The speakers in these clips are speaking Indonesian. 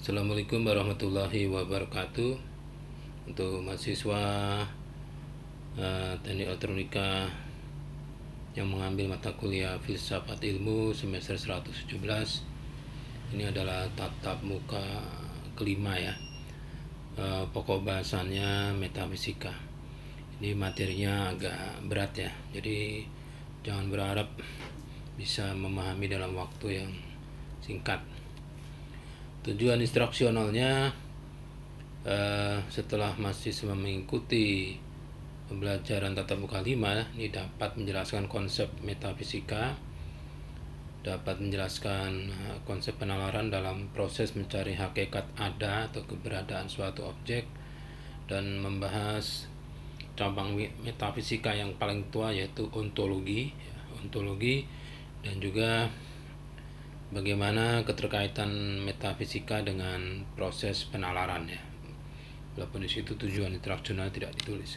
Assalamualaikum warahmatullahi wabarakatuh. Untuk mahasiswa Teknik Elektronika yang mengambil mata kuliah Filsafat Ilmu semester 117, ini adalah tatap muka kelima ya. Pokok bahasannya metafisika. Ini materinya agak berat ya, jadi jangan berharap bisa memahami dalam waktu yang singkat. Tujuan instruksionalnya, setelah mahasiswa mengikuti pembelajaran tatap muka 5, ini dapat menjelaskan konsep metafisika, dapat menjelaskan konsep penalaran dalam proses mencari hakikat ada atau keberadaan suatu objek, dan membahas cabang metafisika yang paling tua yaitu ontologi, dan juga bagaimana keterkaitan metafisika dengan proses penalaran ya. Walaupun di situ tujuan interaksional tidak ditulis.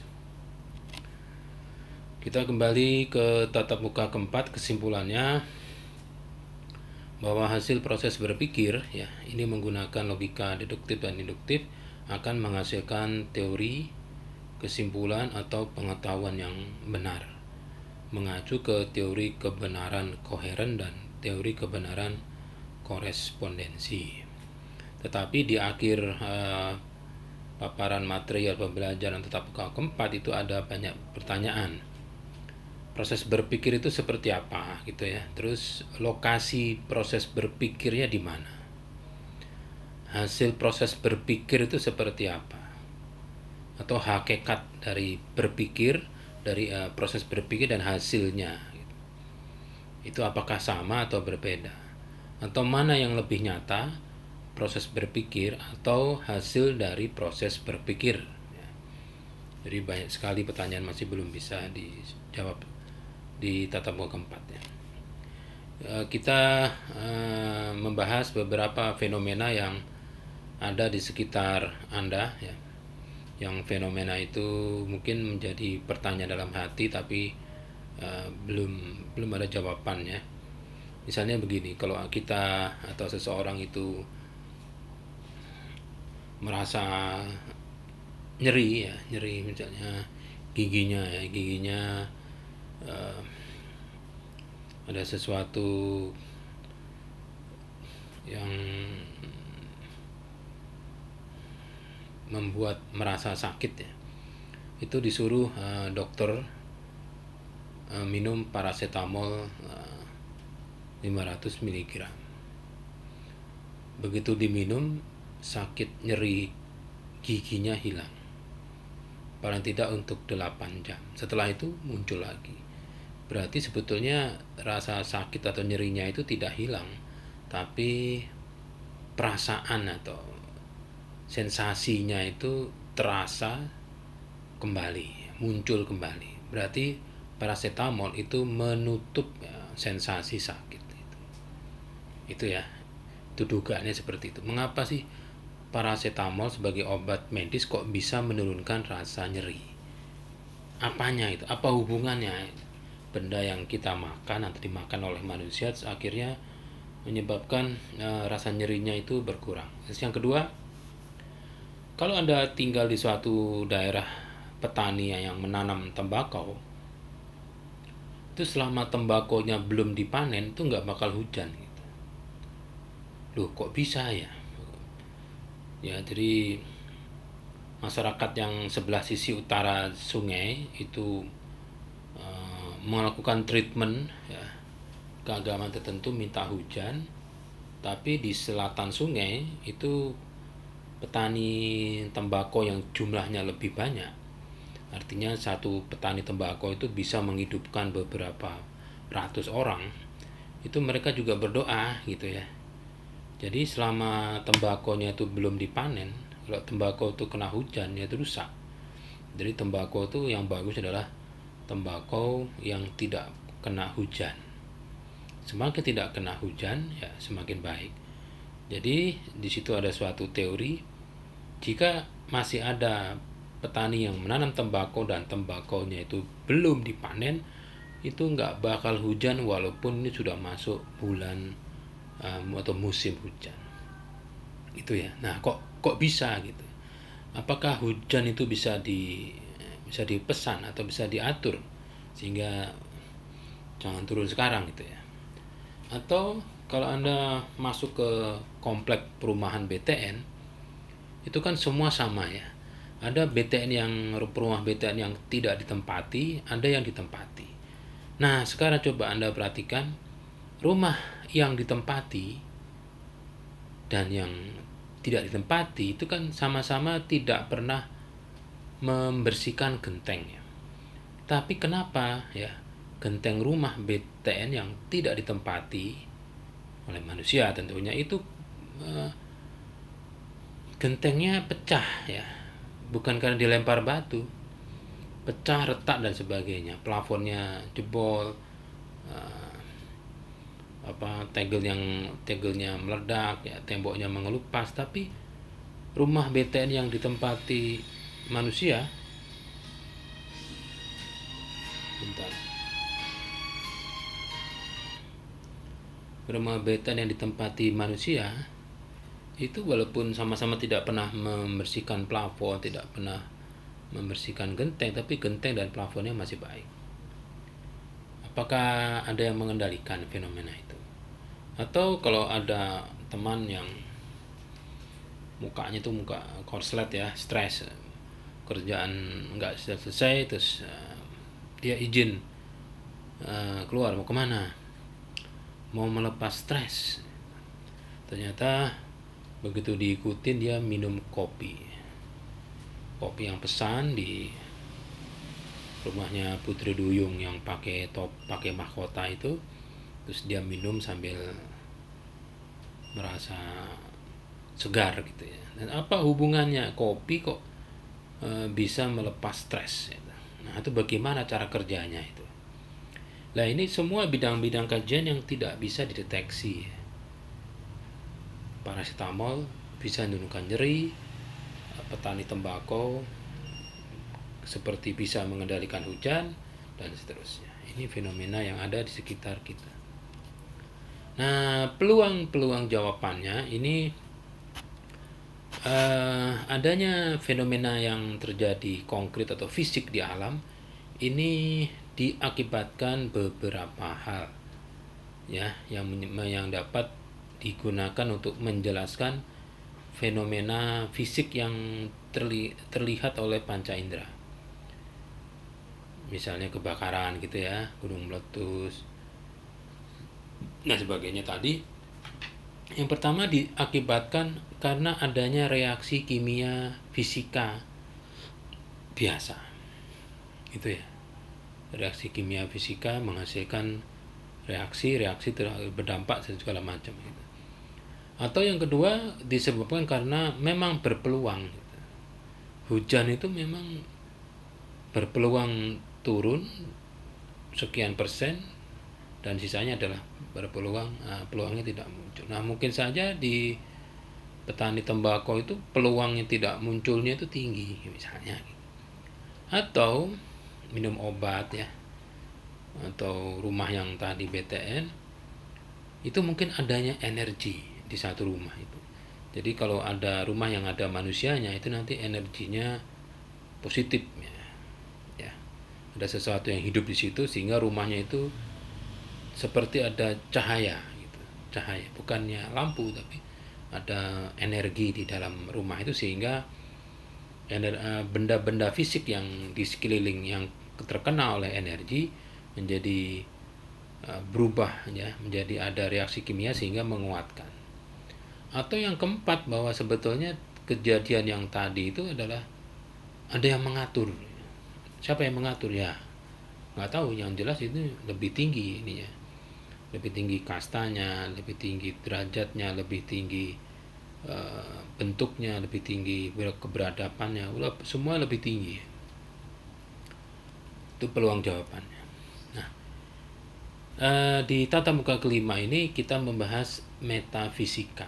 Kita kembali ke tatap muka keempat. Kesimpulannya bahwa hasil proses berpikir ya, ini menggunakan logika deduktif dan induktif, akan menghasilkan teori, kesimpulan atau pengetahuan yang benar, mengacu ke teori kebenaran koheren dan teori kebenaran korespondensi. Tetapi di akhir paparan material pembelajaran tatap muka keempat itu ada banyak pertanyaan. Proses berpikir itu seperti apa gitu ya. Terus lokasi proses berpikirnya di mana? Hasil proses berpikir itu seperti apa? Atau hakikat dari berpikir, dari proses berpikir dan hasilnya. Itu apakah sama atau berbeda? Atau mana yang lebih nyata, proses berpikir atau hasil dari proses berpikir? Jadi banyak sekali pertanyaan masih belum bisa dijawab di tatap muka keempat ya. Kita membahas beberapa fenomena yang ada di sekitar Anda ya. Yang fenomena itu mungkin menjadi pertanyaan dalam hati, tapi belum ada jawabannya. Misalnya begini, kalau kita atau seseorang itu merasa nyeri misalnya giginya ada sesuatu yang membuat merasa sakit ya, itu disuruh dokter minum paracetamol 500 mg. Begitu diminum, sakit nyeri giginya hilang, paling tidak untuk 8 jam. Setelah itu muncul lagi. Berarti sebetulnya rasa sakit atau nyerinya itu tidak hilang, tapi perasaan atau sensasinya itu terasa kembali, muncul kembali. Berarti paracetamol itu menutup sensasi sakit itu ya. Itu dugaannya seperti itu. Mengapa sih paracetamol sebagai obat medis kok bisa menurunkan rasa nyeri? Apanya itu? Apa hubungannya? Benda yang kita makan atau dimakan oleh manusia akhirnya menyebabkan rasa nyerinya itu berkurang. Terus yang kedua, kalau Anda tinggal di suatu daerah petani yang menanam tembakau, itu selama tembakonya belum dipanen itu nggak bakal hujan gitu. Loh, kok bisa ya? Ya, jadi masyarakat yang sebelah sisi utara sungai itu melakukan treatment ya, keagamaan tertentu minta hujan, tapi di selatan sungai itu petani tembakau yang jumlahnya lebih banyak. Artinya satu petani tembakau itu bisa menghidupkan beberapa ratus orang. Itu mereka juga berdoa gitu ya. Jadi selama tembakonya itu belum dipanen, kalau tembakau itu kena hujan ya itu rusak. Jadi tembakau itu yang bagus adalah tembakau yang tidak kena hujan. Semakin tidak kena hujan ya semakin baik. Jadi di situ ada suatu teori, jika masih ada petani yang menanam tembakau dan tembakaunya itu belum dipanen, itu nggak bakal hujan walaupun ini sudah masuk bulan atau musim hujan. gitu ya. Nah, kok bisa gitu? Apakah hujan itu bisa dipesan atau bisa diatur sehingga jangan turun sekarang gitu ya? Atau kalau Anda masuk ke komplek perumahan BTN, itu kan semua sama ya. Ada BTN yang rumah BTN yang tidak ditempati, ada yang ditempati. Nah, sekarang coba Anda perhatikan rumah yang ditempati dan yang tidak ditempati itu kan sama-sama tidak pernah membersihkan gentengnya. Tapi kenapa ya genteng rumah BTN yang tidak ditempati oleh manusia tentunya itu gentengnya pecah ya, bukan karena dilempar batu, pecah, retak dan sebagainya, plafonnya jebol, tegelnya meledak ya, temboknya mengelupas. Tapi rumah BTN yang ditempati manusia, bentar, rumah BTN yang ditempati manusia itu walaupun sama-sama tidak pernah membersihkan plafon, tidak pernah membersihkan genteng, tapi genteng dan plafonnya masih baik. Apakah ada yang mengendalikan fenomena itu? Atau kalau ada teman yang mukanya tuh muka korslet ya, stres, kerjaan nggak selesai, terus dia izin keluar, mau kemana? Mau melepas stres. Ternyata begitu diikutin dia minum kopi yang pesan di rumahnya Putri Duyung yang pakai mahkota itu, terus dia minum sambil merasa segar gitu ya. Dan apa hubungannya kopi kok bisa melepas stres gitu. Nah, itu bagaimana cara kerjanya itu. Nah, ini semua bidang-bidang kajian yang tidak bisa dideteksi. Paracetamol bisa menurunkan nyeri, petani tembakau seperti bisa mengendalikan hujan, dan seterusnya. Ini fenomena yang ada di sekitar kita. Nah, peluang jawabannya ini adanya fenomena yang terjadi konkret atau fisik di alam ini diakibatkan beberapa hal ya yang dapat digunakan untuk menjelaskan fenomena fisik yang terlihat oleh panca indera. Misalnya kebakaran gitu ya, gunung meletus, nah sebagainya tadi. Yang pertama diakibatkan karena adanya reaksi kimia fisika biasa. Itu ya. Reaksi kimia fisika menghasilkan reaksi berdampak segala macam gitu. Atau yang kedua disebabkan karena memang berpeluang gitu. Hujan itu memang berpeluang turun sekian persen dan sisanya adalah berpeluang peluangnya tidak muncul. Nah, mungkin saja di petani tembakau itu peluangnya tidak munculnya itu tinggi misalnya. Atau minum obat ya, atau rumah yang tadi BTN itu mungkin adanya energi di satu rumah itu. Jadi kalau ada rumah yang ada manusianya itu nanti energinya positif ya. Ada sesuatu yang hidup di situ sehingga rumahnya itu seperti ada cahaya gitu. Cahaya bukannya lampu tapi ada energi di dalam rumah itu sehingga benda-benda fisik yang di sekeliling yang terkena oleh energi menjadi berubah ya, menjadi ada reaksi kimia sehingga menguatkan. Atau yang keempat, bahwa sebetulnya kejadian yang tadi itu adalah ada yang mengatur. Siapa yang mengatur ya? Nggak tahu, yang jelas itu lebih tinggi ini ya. Lebih tinggi kastanya, lebih tinggi derajatnya, lebih tinggi bentuknya, lebih tinggi keberadabannya, semua lebih tinggi. Itu peluang jawabannya. Nah, di tatap muka kelima ini kita membahas metafisika.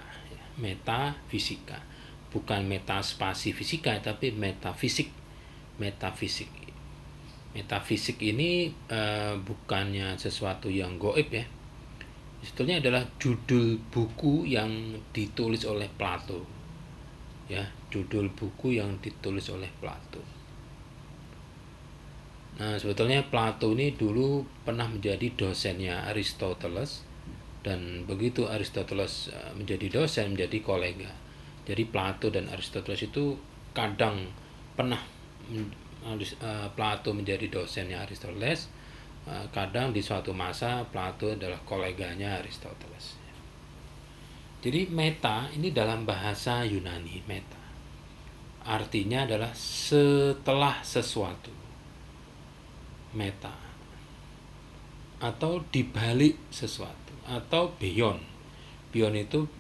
Metafisika, bukan metaspasi fisika tapi metafisik. Metafisik ini bukannya sesuatu yang goib ya. sebetulnya adalah judul buku yang ditulis oleh Plato. Ya, judul buku yang ditulis oleh Plato. Nah, sebetulnya Plato ini dulu pernah menjadi dosennya Aristoteles, dan begitu Aristoteles menjadi dosen, menjadi kolega. Jadi Plato dan Aristoteles itu kadang pernah Plato menjadi dosennya Aristoteles, kadang di suatu masa Plato adalah koleganya Aristoteles. Jadi meta ini dalam bahasa Yunani, meta artinya adalah setelah sesuatu, meta, atau dibalik sesuatu, atau beyond. Beyond itu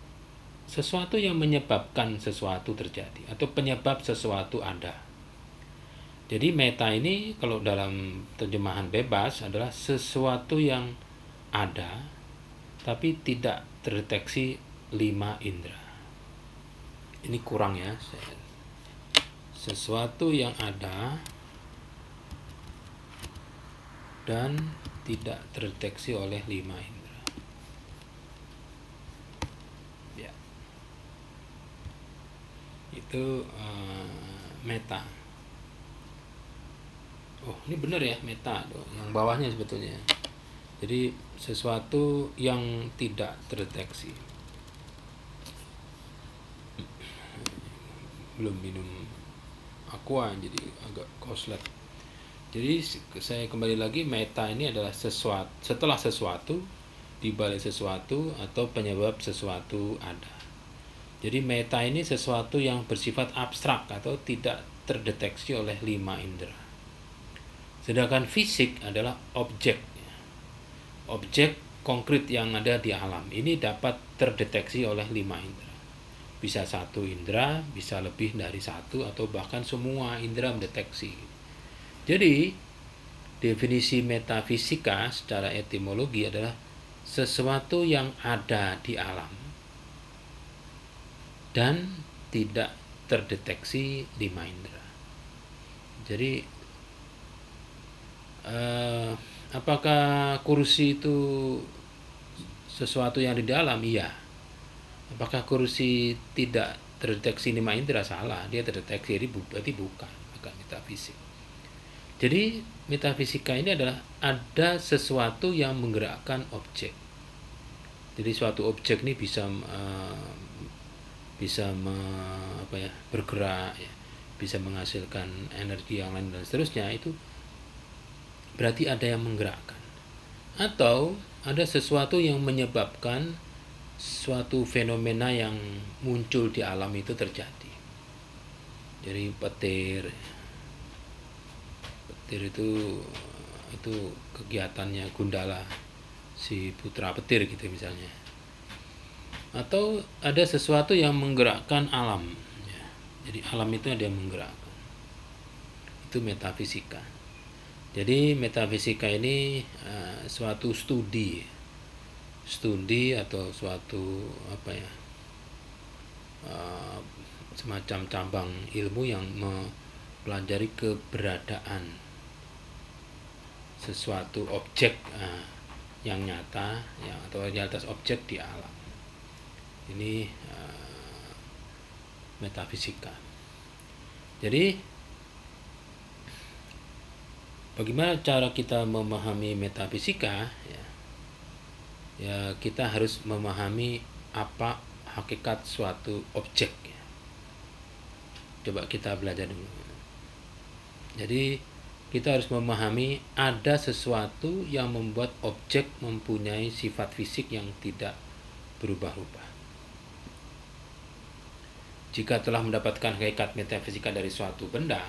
sesuatu yang menyebabkan sesuatu terjadi, atau penyebab sesuatu ada. Jadi meta ini kalau dalam terjemahan bebas adalah sesuatu yang ada tapi tidak terdeteksi 5 indera. Ini kurang ya. Sesuatu yang ada dan tidak terdeteksi oleh 5 indera. Ya. Itu meta. Oh, ini benar ya, meta tuh. Yang bawahnya sebetulnya. Jadi sesuatu yang tidak terdeteksi. Belum minum aqua jadi agak koslet. Jadi saya kembali lagi, meta ini adalah sesuatu, setelah sesuatu, dibalik sesuatu, atau penyebab sesuatu ada. Jadi meta ini sesuatu yang bersifat abstrak atau tidak terdeteksi oleh 5 indera. Sedangkan fisik adalah objek. Objek konkret yang ada di alam ini dapat terdeteksi oleh 5 indera. Bisa 1 indera, bisa lebih dari 1, atau bahkan semua indera mendeteksi. Jadi definisi metafisika secara etimologi adalah sesuatu yang ada di alam dan tidak terdeteksi 5 indera. Jadi apakah kursi itu sesuatu yang di dalam? Iya. Apakah kursi tidak terdeteksi 5 indera? Salah, dia terdeteksi, jadi berarti bukan metafisik. Jadi metafisika ini adalah ada sesuatu yang menggerakkan objek. Jadi suatu objek ini bisa bergerak, ya, bisa menghasilkan energi yang lain dan seterusnya. Itu berarti ada yang menggerakkan, atau ada sesuatu yang menyebabkan suatu fenomena yang muncul di alam itu terjadi. Jadi petir itu kegiatannya Gundala, si putra petir gitu misalnya. Atau ada sesuatu yang menggerakkan alam, ya. Jadi alam itu ada yang menggerakkan. Itu metafisika. Jadi metafisika ini suatu studi atau suatu semacam cabang ilmu yang mempelajari keberadaan sesuatu objek yang nyata, ya, atau realitas objek di alam. Ini metafisika. Jadi bagaimana cara kita memahami metafisika? Ya, kita harus memahami apa hakikat suatu objek. Coba kita belajar dulu. Jadi kita harus memahami ada sesuatu yang membuat objek mempunyai sifat fisik yang tidak berubah-ubah. Jika telah mendapatkan hakikat metafisika dari suatu benda,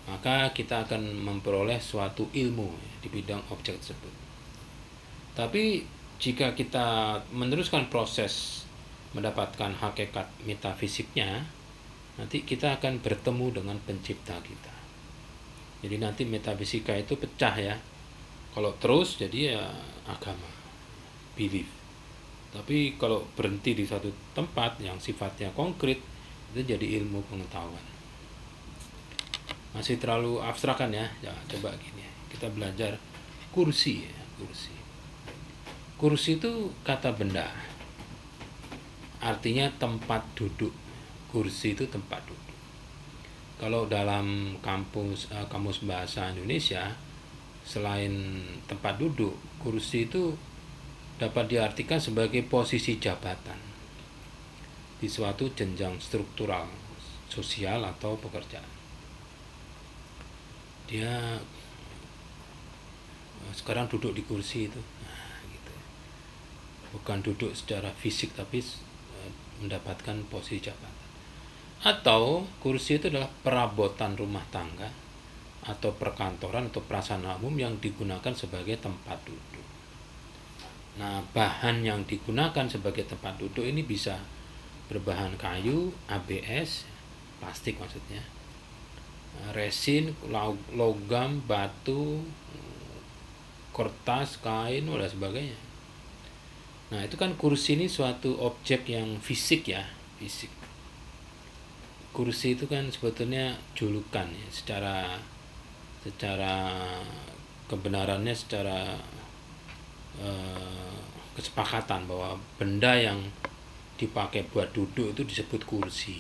maka kita akan memperoleh suatu ilmu di bidang objek tersebut. Tapi jika kita meneruskan proses mendapatkan hakikat metafisiknya, nanti kita akan bertemu dengan pencipta kita. Jadi nanti metafisika itu pecah ya. Kalau terus jadi ya agama, belief. Tapi kalau berhenti di satu tempat yang sifatnya konkret, itu jadi ilmu pengetahuan. Masih terlalu abstrak kan ya? Ya, coba gini, kita belajar kursi ya, kursi. Kursi itu kata benda, artinya tempat duduk. Kursi itu tempat duduk. Kalau dalam kamus bahasa Indonesia, selain tempat duduk, kursi itu dapat diartikan sebagai posisi jabatan di suatu jenjang struktural, sosial atau pekerjaan. Dia sekarang duduk di kursi itu, gitu. Bukan duduk secara fisik tapi mendapatkan posisi jabatan. Atau kursi itu adalah perabotan rumah tangga atau perkantoran atau prasarana umum yang digunakan sebagai tempat duduk. Nah, bahan yang digunakan sebagai tempat duduk ini bisa berbahan kayu, ABS, plastik maksudnya, resin, logam, batu, kertas, kain, dan sebagainya. Nah, itu kan kursi ini suatu objek yang fisik ya, fisik. Kursi itu kan sebetulnya julukan ya, secara kebenarannya, secara kesepakatan bahwa benda yang dipakai buat duduk itu disebut kursi.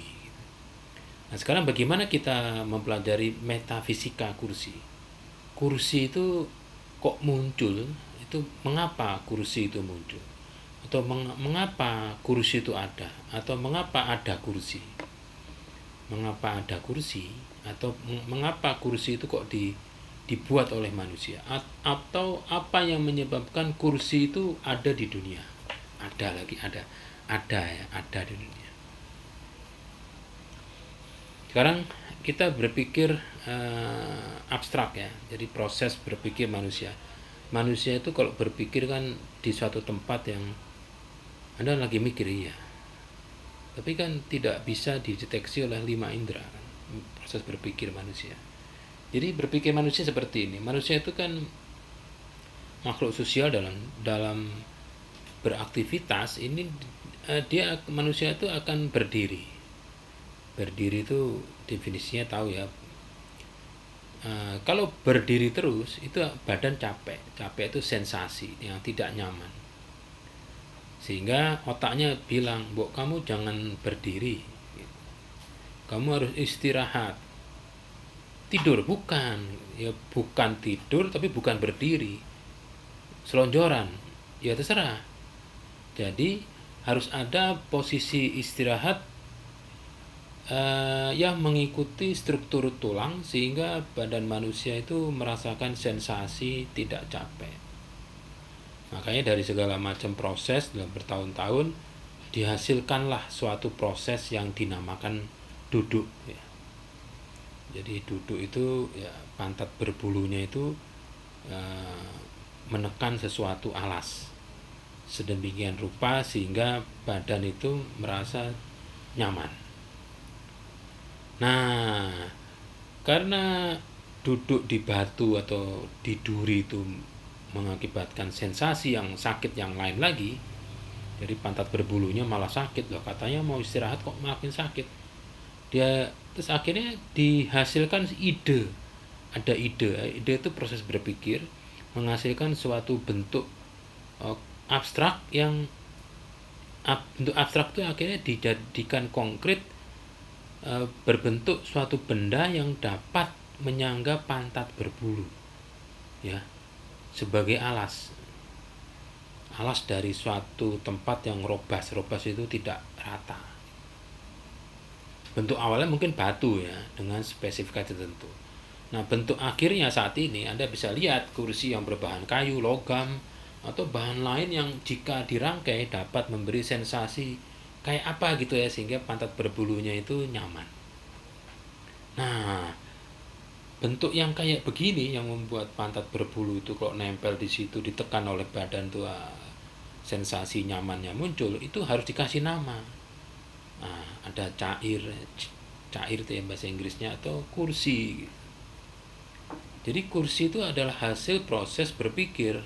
Nah, sekarang bagaimana kita mempelajari metafisika kursi? Kursi itu kok muncul? Itu mengapa kursi itu muncul? Atau mengapa kursi itu ada? Atau mengapa ada kursi? Mengapa ada kursi? Atau mengapa kursi itu kok dibuat oleh manusia? Atau apa yang menyebabkan kursi itu ada di dunia? Ada di dunia. Sekarang kita berpikir abstrak ya. Jadi proses berpikir manusia. Manusia itu kalau berpikir kan di suatu tempat yang Anda lagi mikir, iya. Tapi kan tidak bisa dideteksi oleh 5 indera kan, proses berpikir manusia. Jadi berpikir manusia seperti ini. Manusia itu kan makhluk sosial dalam beraktivitas ini, manusia itu akan berdiri. Berdiri itu definisinya tahu ya. Kalau berdiri terus itu badan capek. Capek itu sensasi yang tidak nyaman. Sehingga otaknya bilang, "Mbok, kamu jangan berdiri. Kamu harus istirahat." Tidur bukan. Ya bukan tidur tapi bukan berdiri. Selonjoran. Ya terserah. Jadi harus ada posisi istirahat yang mengikuti struktur tulang sehingga badan manusia itu merasakan sensasi tidak capek. Makanya dari segala macam proses dalam bertahun-tahun dihasilkanlah suatu proses yang dinamakan duduk ya. Jadi duduk itu ya, pantat berbulunya itu menekan sesuatu alas sedemikian rupa sehingga badan itu merasa nyaman. Nah, karena duduk di batu atau di duri itu mengakibatkan sensasi yang sakit yang lain lagi, jadi pantat berbulunya malah sakit loh, katanya mau istirahat kok makin sakit. Terus akhirnya dihasilkan ide. Ada ide itu proses berpikir menghasilkan suatu bentuk abstrak yang bentuk abstrak itu akhirnya dijadikan konkret, berbentuk suatu benda yang dapat menyangga pantat berbulu ya, sebagai alas dari suatu tempat yang robas itu tidak rata. Bentuk awalnya mungkin batu ya, dengan spesifikasi tertentu. Nah, bentuk akhirnya saat ini Anda bisa lihat kursi yang berbahan kayu, logam, atau bahan lain yang jika dirangkai dapat memberi sensasi kayak apa gitu ya, sehingga pantat berbulunya itu nyaman. Nah, bentuk yang kayak begini yang membuat pantat berbulu itu kalau nempel di situ, ditekan oleh badan tuh, sensasi nyamannya muncul, itu harus dikasih nama. Nah, ada cair itu ya bahasa Inggrisnya, atau kursi. Jadi kursi itu adalah hasil proses berpikir,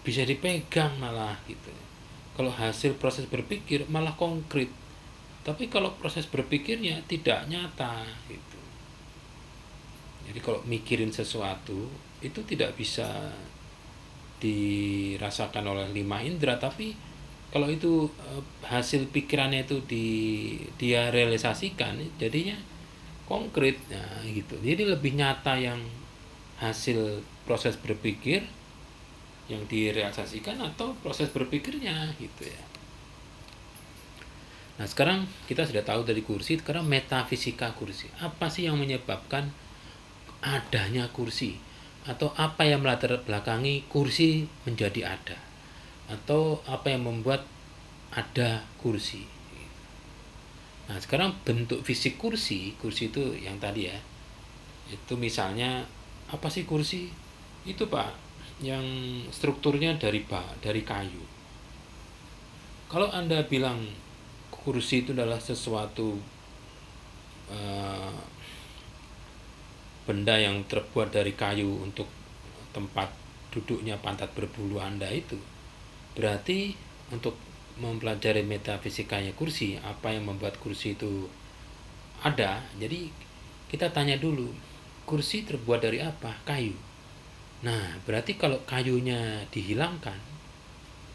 bisa dipegang malah gitu. Kalau hasil proses berpikir malah konkret, tapi kalau proses berpikirnya tidak nyata gitu. Jadi kalau mikirin sesuatu itu tidak bisa dirasakan oleh 5 indera, tapi kalau itu hasil pikirannya itu dia realisasikan, jadinya konkret. Nah gitu, jadi lebih nyata yang hasil proses berpikir yang direalisasikan atau proses berpikirnya gitu ya. Nah sekarang kita sudah tahu dari kursi, sekarang metafisika kursi. Apa sih yang menyebabkan adanya kursi? Atau apa yang melatar belakangi kursi menjadi ada? Atau apa yang membuat ada kursi? Nah sekarang bentuk fisik kursi itu yang tadi ya, itu misalnya apa sih kursi? Itu Pak, yang strukturnya dari kayu. Kalau Anda bilang kursi itu adalah sesuatu benda yang terbuat dari kayu untuk tempat duduknya pantat berbulu Anda itu, berarti untuk mempelajari metafisikanya kursi, apa yang membuat kursi itu ada, jadi kita tanya dulu, kursi terbuat dari apa? Kayu. Nah berarti kalau kayunya dihilangkan,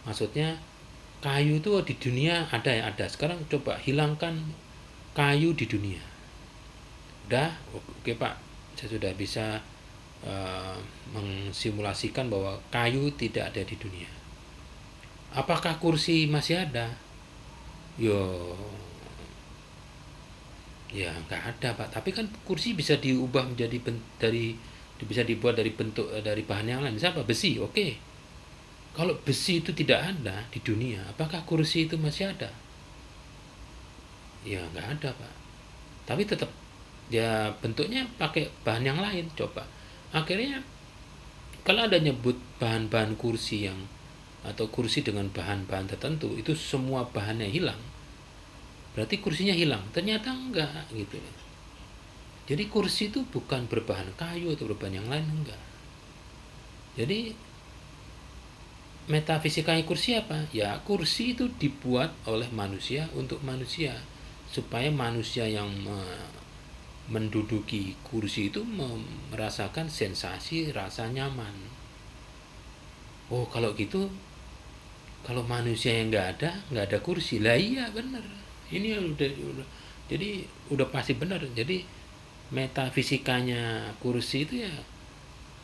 maksudnya kayu itu di dunia ada ya, ada. Sekarang coba hilangkan kayu di dunia. Udah, oke Pak, saya sudah bisa mensimulasikan bahwa kayu tidak ada di dunia. Apakah kursi masih ada? Ya nggak ada Pak. Tapi kan kursi bisa diubah menjadi bisa dibuat dari bentuk dari bahan yang lain. Misalnya apa? Besi, oke. Kalau besi itu tidak ada di dunia, apakah kursi itu masih ada? Ya nggak ada Pak. Tapi tetap ya bentuknya pakai bahan yang lain. Coba. Akhirnya kalau ada nyebut bahan-bahan kursi atau kursi dengan bahan-bahan tertentu, itu semua bahannya hilang, berarti kursinya hilang. Ternyata enggak gitu. Jadi kursi itu bukan berbahan kayu atau berbahan yang lain, enggak. Jadi metafisikanya kursi apa? Ya kursi itu dibuat oleh manusia untuk manusia, supaya manusia yang menduduki kursi itu merasakan sensasi rasa nyaman. Oh kalau gitu, kalau manusia yang nggak ada kursi lah, iya bener, ini udah jadi udah pasti benar. Jadi metafisikanya kursi itu ya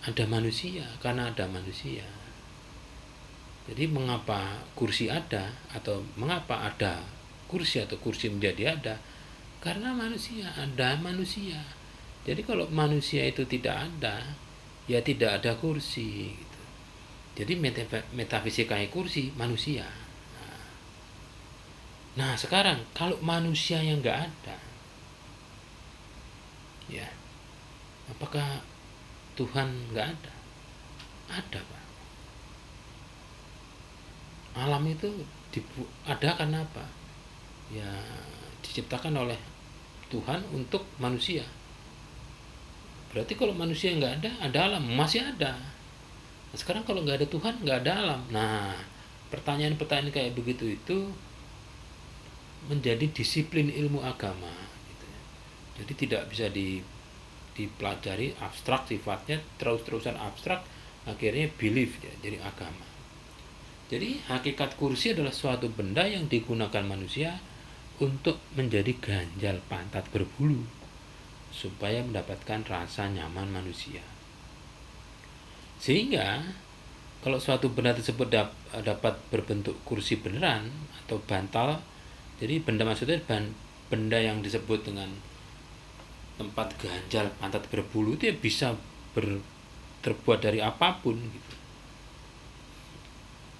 ada manusia, karena ada manusia. Jadi mengapa kursi ada, atau mengapa ada kursi atau kursi menjadi ada, karena manusia, ada manusia. Jadi kalau manusia itu tidak ada, ya tidak ada kursi gitu. Jadi metafisikanya kursi manusia. Nah sekarang kalau manusia yang nggak ada, ya apakah Tuhan nggak ada? Ada Pak. Alam itu ada karena apa? Ya diciptakan oleh Tuhan untuk manusia. Berarti kalau manusia nggak ada alam, masih ada. Nah, sekarang kalau nggak ada Tuhan, nggak ada alam. Nah, pertanyaan-pertanyaan kayak begitu itu menjadi disiplin ilmu agama gitu ya. Jadi tidak bisa dipelajari abstrak, sifatnya terus-terusan abstrak, akhirnya belief ya, jadi agama. Jadi hakikat kursi adalah suatu benda yang digunakan manusia untuk menjadi ganjal pantat berbulu supaya mendapatkan rasa nyaman manusia. Sehingga kalau suatu benda tersebut dapat berbentuk kursi beneran atau bantal, jadi benda maksudnya benda yang disebut dengan tempat ganjal pantat berbulu itu ya bisa terbuat dari apapun gitu.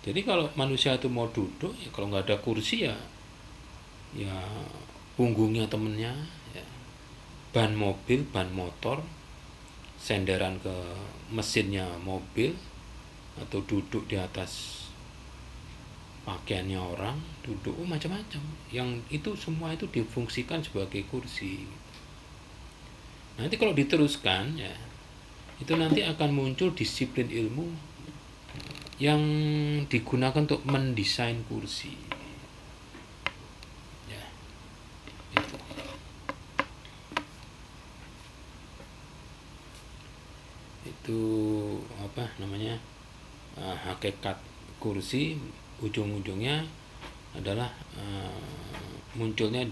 Jadi kalau manusia itu mau duduk, ya kalau nggak ada kursi ya punggungnya temennya, ya, ban mobil, ban motor, senderan ke mesinnya mobil, atau duduk di atas pakaiannya orang, duduk macam-macam. Yang itu semua itu difungsikan sebagai kursi. Nanti kalau diteruskan ya, itu nanti akan muncul disiplin ilmu yang digunakan untuk mendesain kursi. Ya, itu apa namanya? hakikat kursi ujung-ujungnya adalah munculnya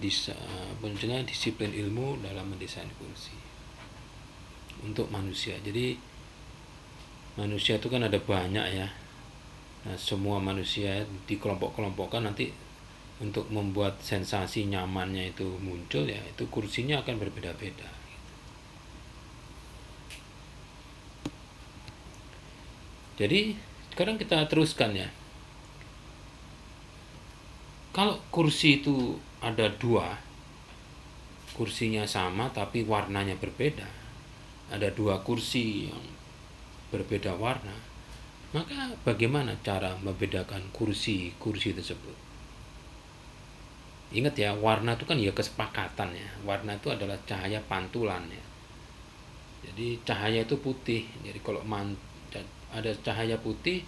disiplin ilmu dalam mendesain kursi untuk manusia. Jadi manusia itu kan ada banyak ya. Nah, semua manusia dikelompok-kelompokkan nanti untuk membuat sensasi nyamannya itu muncul ya, itu kursinya akan berbeda-beda. Jadi sekarang kita teruskan ya. Kalau kursi itu ada dua, kursinya sama tapi warnanya berbeda, ada dua kursi yang berbeda warna, maka bagaimana cara membedakan kursi tersebut? Ingat ya, warna itu kan ya kesepakatan ya. Warna itu adalah cahaya pantulan ya. Jadi cahaya itu putih. Jadi kalau ada cahaya putih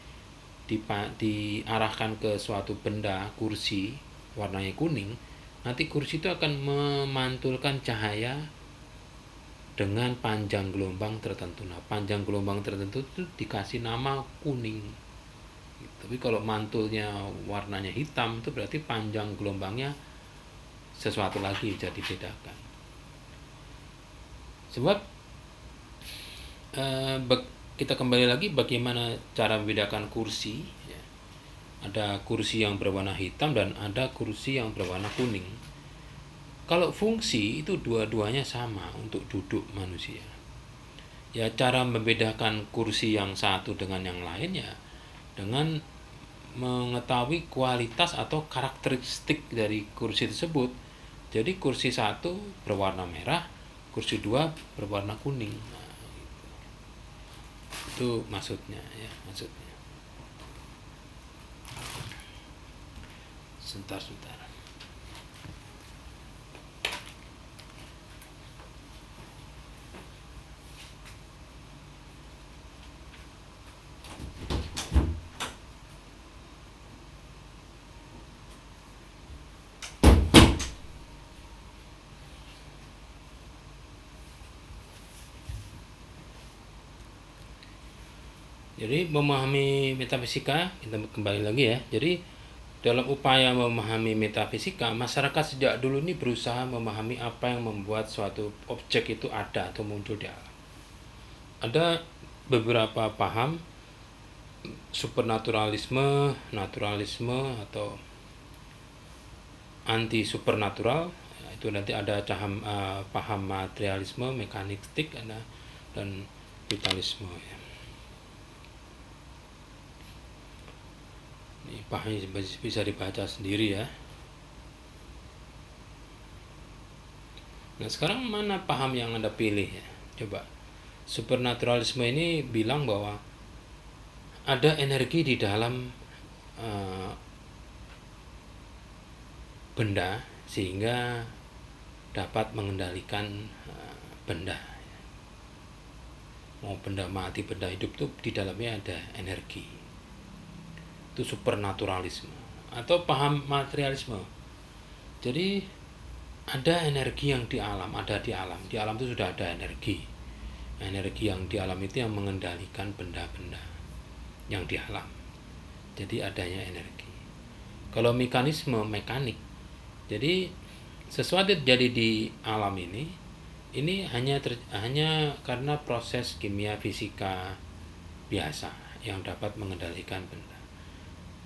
diarahkan ke suatu benda, kursi warnanya kuning, nanti kursi itu akan memantulkan cahaya dengan panjang gelombang tertentu. Nah, panjang gelombang tertentu itu dikasih nama kuning. Tapi kalau mantulnya warnanya hitam, itu berarti panjang gelombangnya sesuatu lagi, bisa dibedakan. Sebab kita kembali lagi bagaimana cara membedakan kursi ya. Ada kursi yang berwarna hitam dan ada kursi yang berwarna kuning. Kalau fungsi itu dua-duanya sama untuk duduk manusia. Ya, cara membedakan kursi yang satu dengan yang lain ya dengan mengetahui kualitas atau karakteristik dari kursi tersebut. Jadi kursi satu berwarna merah, kursi dua berwarna kuning. Nah, itu maksudnya ya, maksudnya. Sebentar. Jadi memahami metafisika, kita kembali lagi ya. Jadi dalam upaya memahami metafisika, masyarakat sejak dulu ini berusaha memahami apa yang membuat suatu objek itu ada atau muncul di alam. Ada beberapa paham supernaturalisme, naturalisme atau anti supernatural. Itu nanti ada paham materialisme, mekanistik, dan vitalisme ya. Ini pahamnya bisa dibaca sendiri ya. Nah, sekarang mana paham yang Anda pilih ya? Coba. Supernaturalisme ini bilang bahwa ada energi di dalam benda sehingga dapat mengendalikan benda. Mau benda mati, benda hidup tuh di dalamnya ada energi. Itu supernaturalisme. Atau paham materialisme. Jadi ada energi yang di alam, ada di alam. Di alam itu sudah ada energi. Energi yang di alam itu yang mengendalikan benda-benda yang di alam. Jadi adanya energi. Kalau mekanisme, mekanik. Jadi sesuatu terjadi di alam ini hanya karena proses kimia fisika biasa yang dapat mengendalikan benda.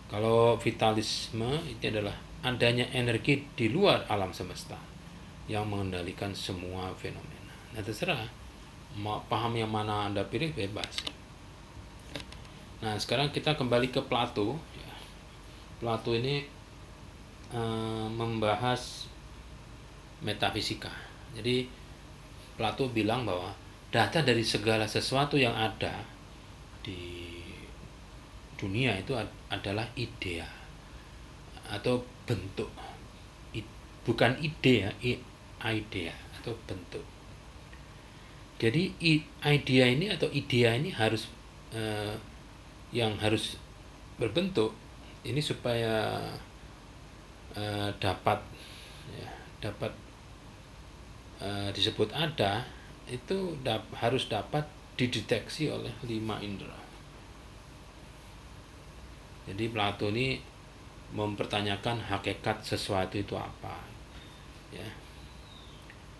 Kalau vitalisme itu adalah adanya energi di luar alam semesta yang mengendalikan semua fenomena. Nah, terserah mau paham yang mana Anda pilih, bebas. Nah, sekarang kita kembali ke Plato. Plato ini membahas metafisika. Jadi Plato bilang bahwa data dari segala sesuatu yang ada di dunia itu adalah idea atau bentuk, bukan ide ya, idea atau bentuk. Jadi idea ini atau idea ini harus yang harus berbentuk ini supaya dapat disebut ada, itu harus dapat dideteksi oleh 5 indera. Jadi Plato ini mempertanyakan hakikat sesuatu itu apa, ya.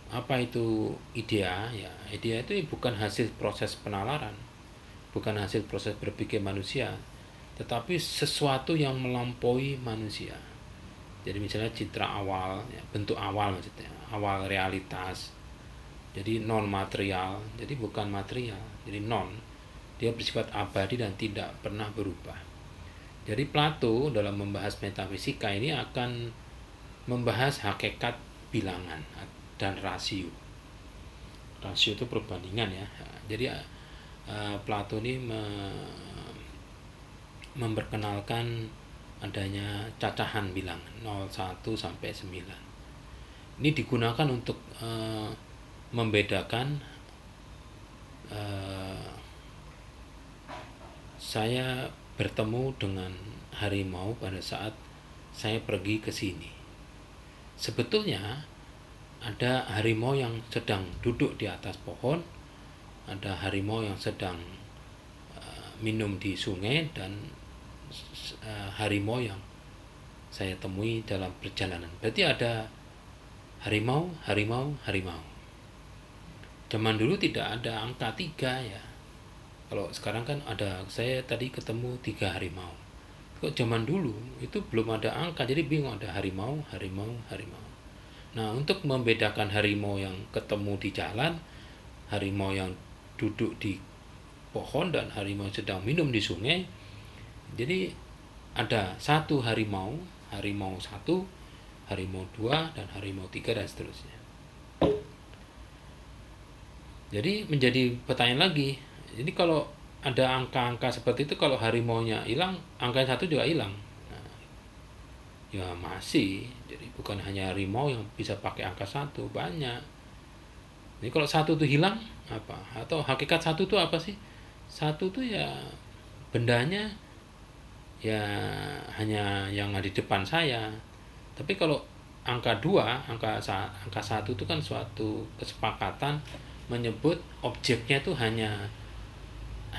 Apa itu idea? Ya, idea itu bukan hasil proses penalaran, bukan hasil proses berpikir manusia, tetapi sesuatu yang melampaui manusia. Jadi misalnya citra awal, ya, bentuk awal maksudnya, awal realitas. Jadi non material, jadi bukan material, jadi non. Dia bersifat abadi dan tidak pernah berubah. Jadi Plato dalam membahas metafisika ini akan membahas hakikat bilangan dan rasio. Rasio itu perbandingan, ya. Jadi Plato ini memperkenalkan adanya cacahan bilangan 01 sampai 9. Ini digunakan untuk membedakan saya bertemu dengan harimau pada saat saya pergi ke sini. Sebetulnya ada harimau yang sedang duduk di atas pohon, ada harimau yang sedang minum di sungai, dan harimau yang saya temui dalam perjalanan. Berarti ada harimau, harimau, harimau. Zaman dulu tidak ada angka 3, ya. Kalau sekarang kan ada, saya tadi ketemu 3 harimau. Kok zaman dulu itu belum ada angka, jadi bingung, ada harimau, harimau, harimau. Nah, untuk membedakan harimau yang ketemu di jalan, harimau yang duduk di pohon, dan harimau yang sedang minum di sungai, jadi ada satu harimau, harimau 1, harimau 2, dan harimau 3, dan seterusnya. Jadi menjadi pertanyaan lagi, jadi kalau ada angka-angka seperti itu, kalau harimaunya hilang, angka 1 juga hilang. Nah, ya masih, jadi bukan hanya harimau yang bisa pakai angka 1, banyak. Jadi kalau 1 itu hilang, apa? Atau hakikat 1 itu apa sih? 1 itu ya bendanya ya hanya yang ada di depan saya. Tapi kalau angka 2, angka 1 itu kan suatu kesepakatan menyebut objeknya itu hanya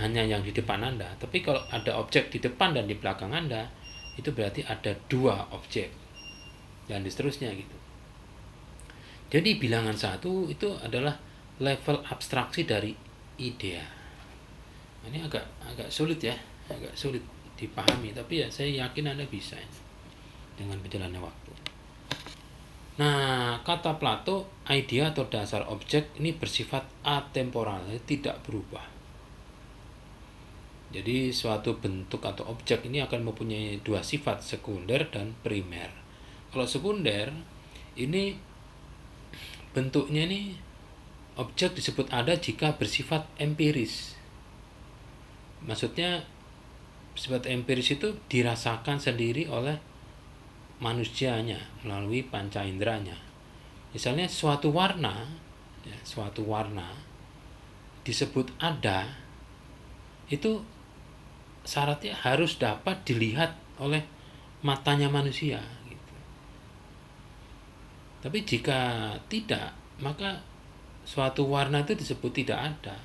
yang di depan Anda. Tapi kalau ada objek di depan dan di belakang Anda, itu berarti ada 2 objek, dan seterusnya gitu. Jadi bilangan 1 itu adalah level abstraksi dari idea. Ini agak sulit, ya, agak sulit dipahami, tapi ya saya yakin Anda bisa dengan berjalannya waktu. Nah, kata Plato, idea atau dasar objek ini bersifat atemporal, tidak berubah. Jadi suatu bentuk atau objek ini akan mempunyai 2 sifat, sekunder dan primer. Kalau sekunder ini bentuknya ini, objek disebut ada jika bersifat empiris. Maksudnya sifat empiris itu dirasakan sendiri oleh manusianya melalui panca inderanya. Misalnya suatu warna, ya, suatu warna disebut ada, itu syaratnya harus dapat dilihat oleh matanya manusia gitu. Tapi jika tidak, maka suatu warna itu disebut tidak ada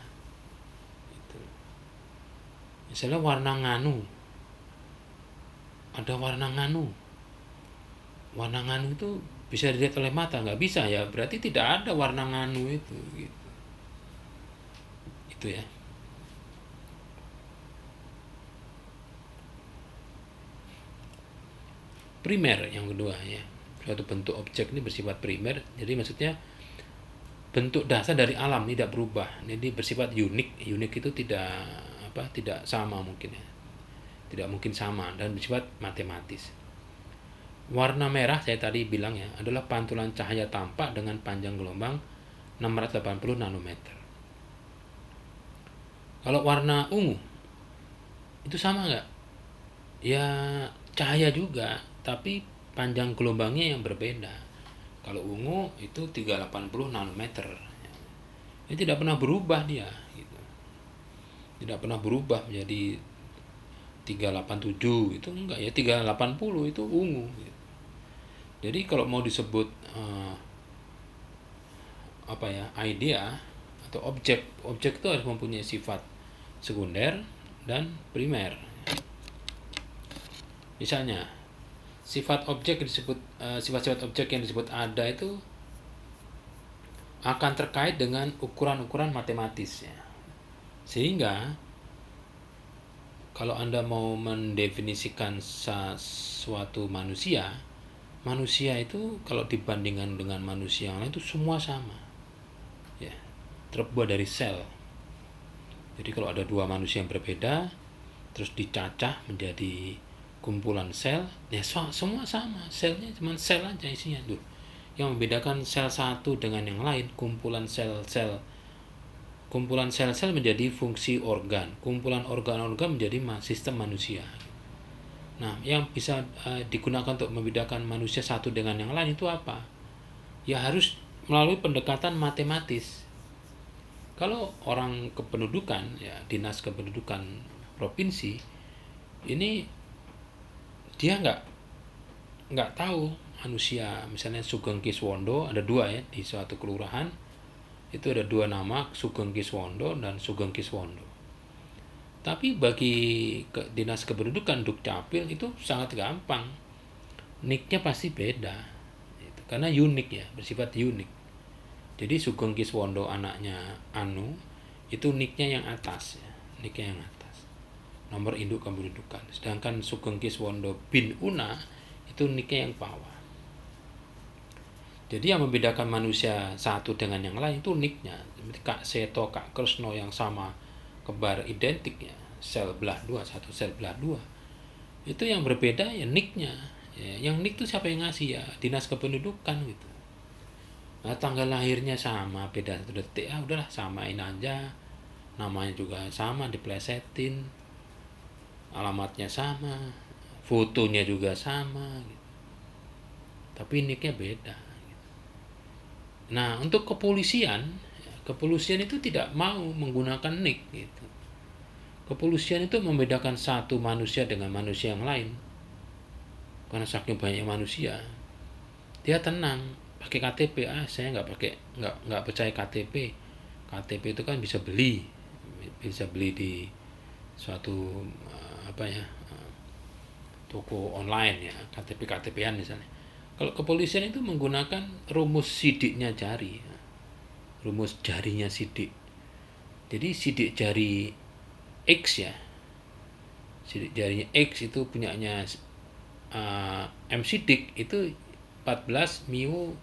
gitu. Misalnya warna nganu, ada warna nganu. Warna nganu itu bisa dilihat oleh mata, nggak bisa, ya berarti tidak ada warna nganu itu gitu. Itu ya. Primer yang kedua, ya, suatu bentuk objek ini bersifat primer. Jadi maksudnya bentuk dasar dari alam tidak berubah, jadi bersifat unik. Unik itu tidak sama mungkin, ya, tidak mungkin sama, dan bersifat matematis. Warna merah saya tadi bilang, ya, adalah pantulan cahaya tampak dengan panjang gelombang 680 nanometer. Kalau warna ungu itu sama nggak? Ya cahaya juga, tapi panjang gelombangnya yang berbeda. Kalau ungu itu 380 nanometer. Ini tidak pernah berubah dia gitu. Tidak pernah berubah menjadi 387 itu enggak, ya 380 itu ungu gitu. Jadi kalau mau disebut idea atau objek itu harus mempunyai sifat sekunder dan primer. Misalnya, sifat-sifat objek yang disebut ada itu akan terkait dengan ukuran-ukuran matematis ya. Sehingga kalau Anda mau mendefinisikan suatu manusia itu kalau dibandingkan dengan manusia yang lain itu semua sama. Ya, terbuat dari sel. Jadi kalau ada dua manusia yang berbeda terus dicacah menjadi kumpulan sel, ya semua sama, selnya cuma sel aja isinya tuh. Yang membedakan sel satu dengan yang lain, kumpulan sel-sel menjadi fungsi organ, kumpulan organ-organ menjadi sistem manusia. Nah, yang bisa digunakan untuk membedakan manusia satu dengan yang lain itu apa? Ya harus melalui pendekatan matematis. Kalau orang kependudukan, ya dinas kependudukan provinsi, ini dia nggak tahu manusia. Misalnya Sugeng Kiswondo, ada dua ya di suatu kelurahan, itu ada dua nama, Sugeng Kiswondo dan Sugeng Kiswondo. Tapi bagi dinas kependudukan Dukcapil itu sangat gampang, nicknya pasti beda, karena unik ya, bersifat unik. Jadi Sugeng Kiswondo anaknya Anu itu nicknya yang atas ya, nicknya yang atas, nomor induk kependudukan. Sedangkan Sugeng Kiswondo bin Una itu nicknya yang bawah. Jadi yang membedakan manusia satu dengan yang lain itu nicknya. Seperti Kak Seto, Kak Kresno yang sama kembar identik ya, sel belah dua, satu sel belah dua. Itu yang berbeda ya nicknya. Ya, yang nick itu siapa yang ngasih ya? Dinas kependudukan gitu. Nah, tanggal lahirnya sama, beda 1 detik, udahlah samain aja. Namanya juga sama, diplesetin. Alamatnya sama, fotonya juga sama gitu. Tapi nicknya beda gitu. Nah, untuk kepolisian itu tidak mau menggunakan nick gitu. Kepolisian itu membedakan satu manusia dengan manusia yang lain. Karena saking banyak manusia, dia tenang pakai KTP. Saya nggak percaya KTP. KTP itu kan bisa beli di suatu toko online ya, KTP-KTP-an misalnya. Kalau kepolisian itu menggunakan rumus sidiknya jari, rumus jarinya sidik. Jadi sidik jari X ya, sidik jarinya X itu punyanya M sidik itu 14 miu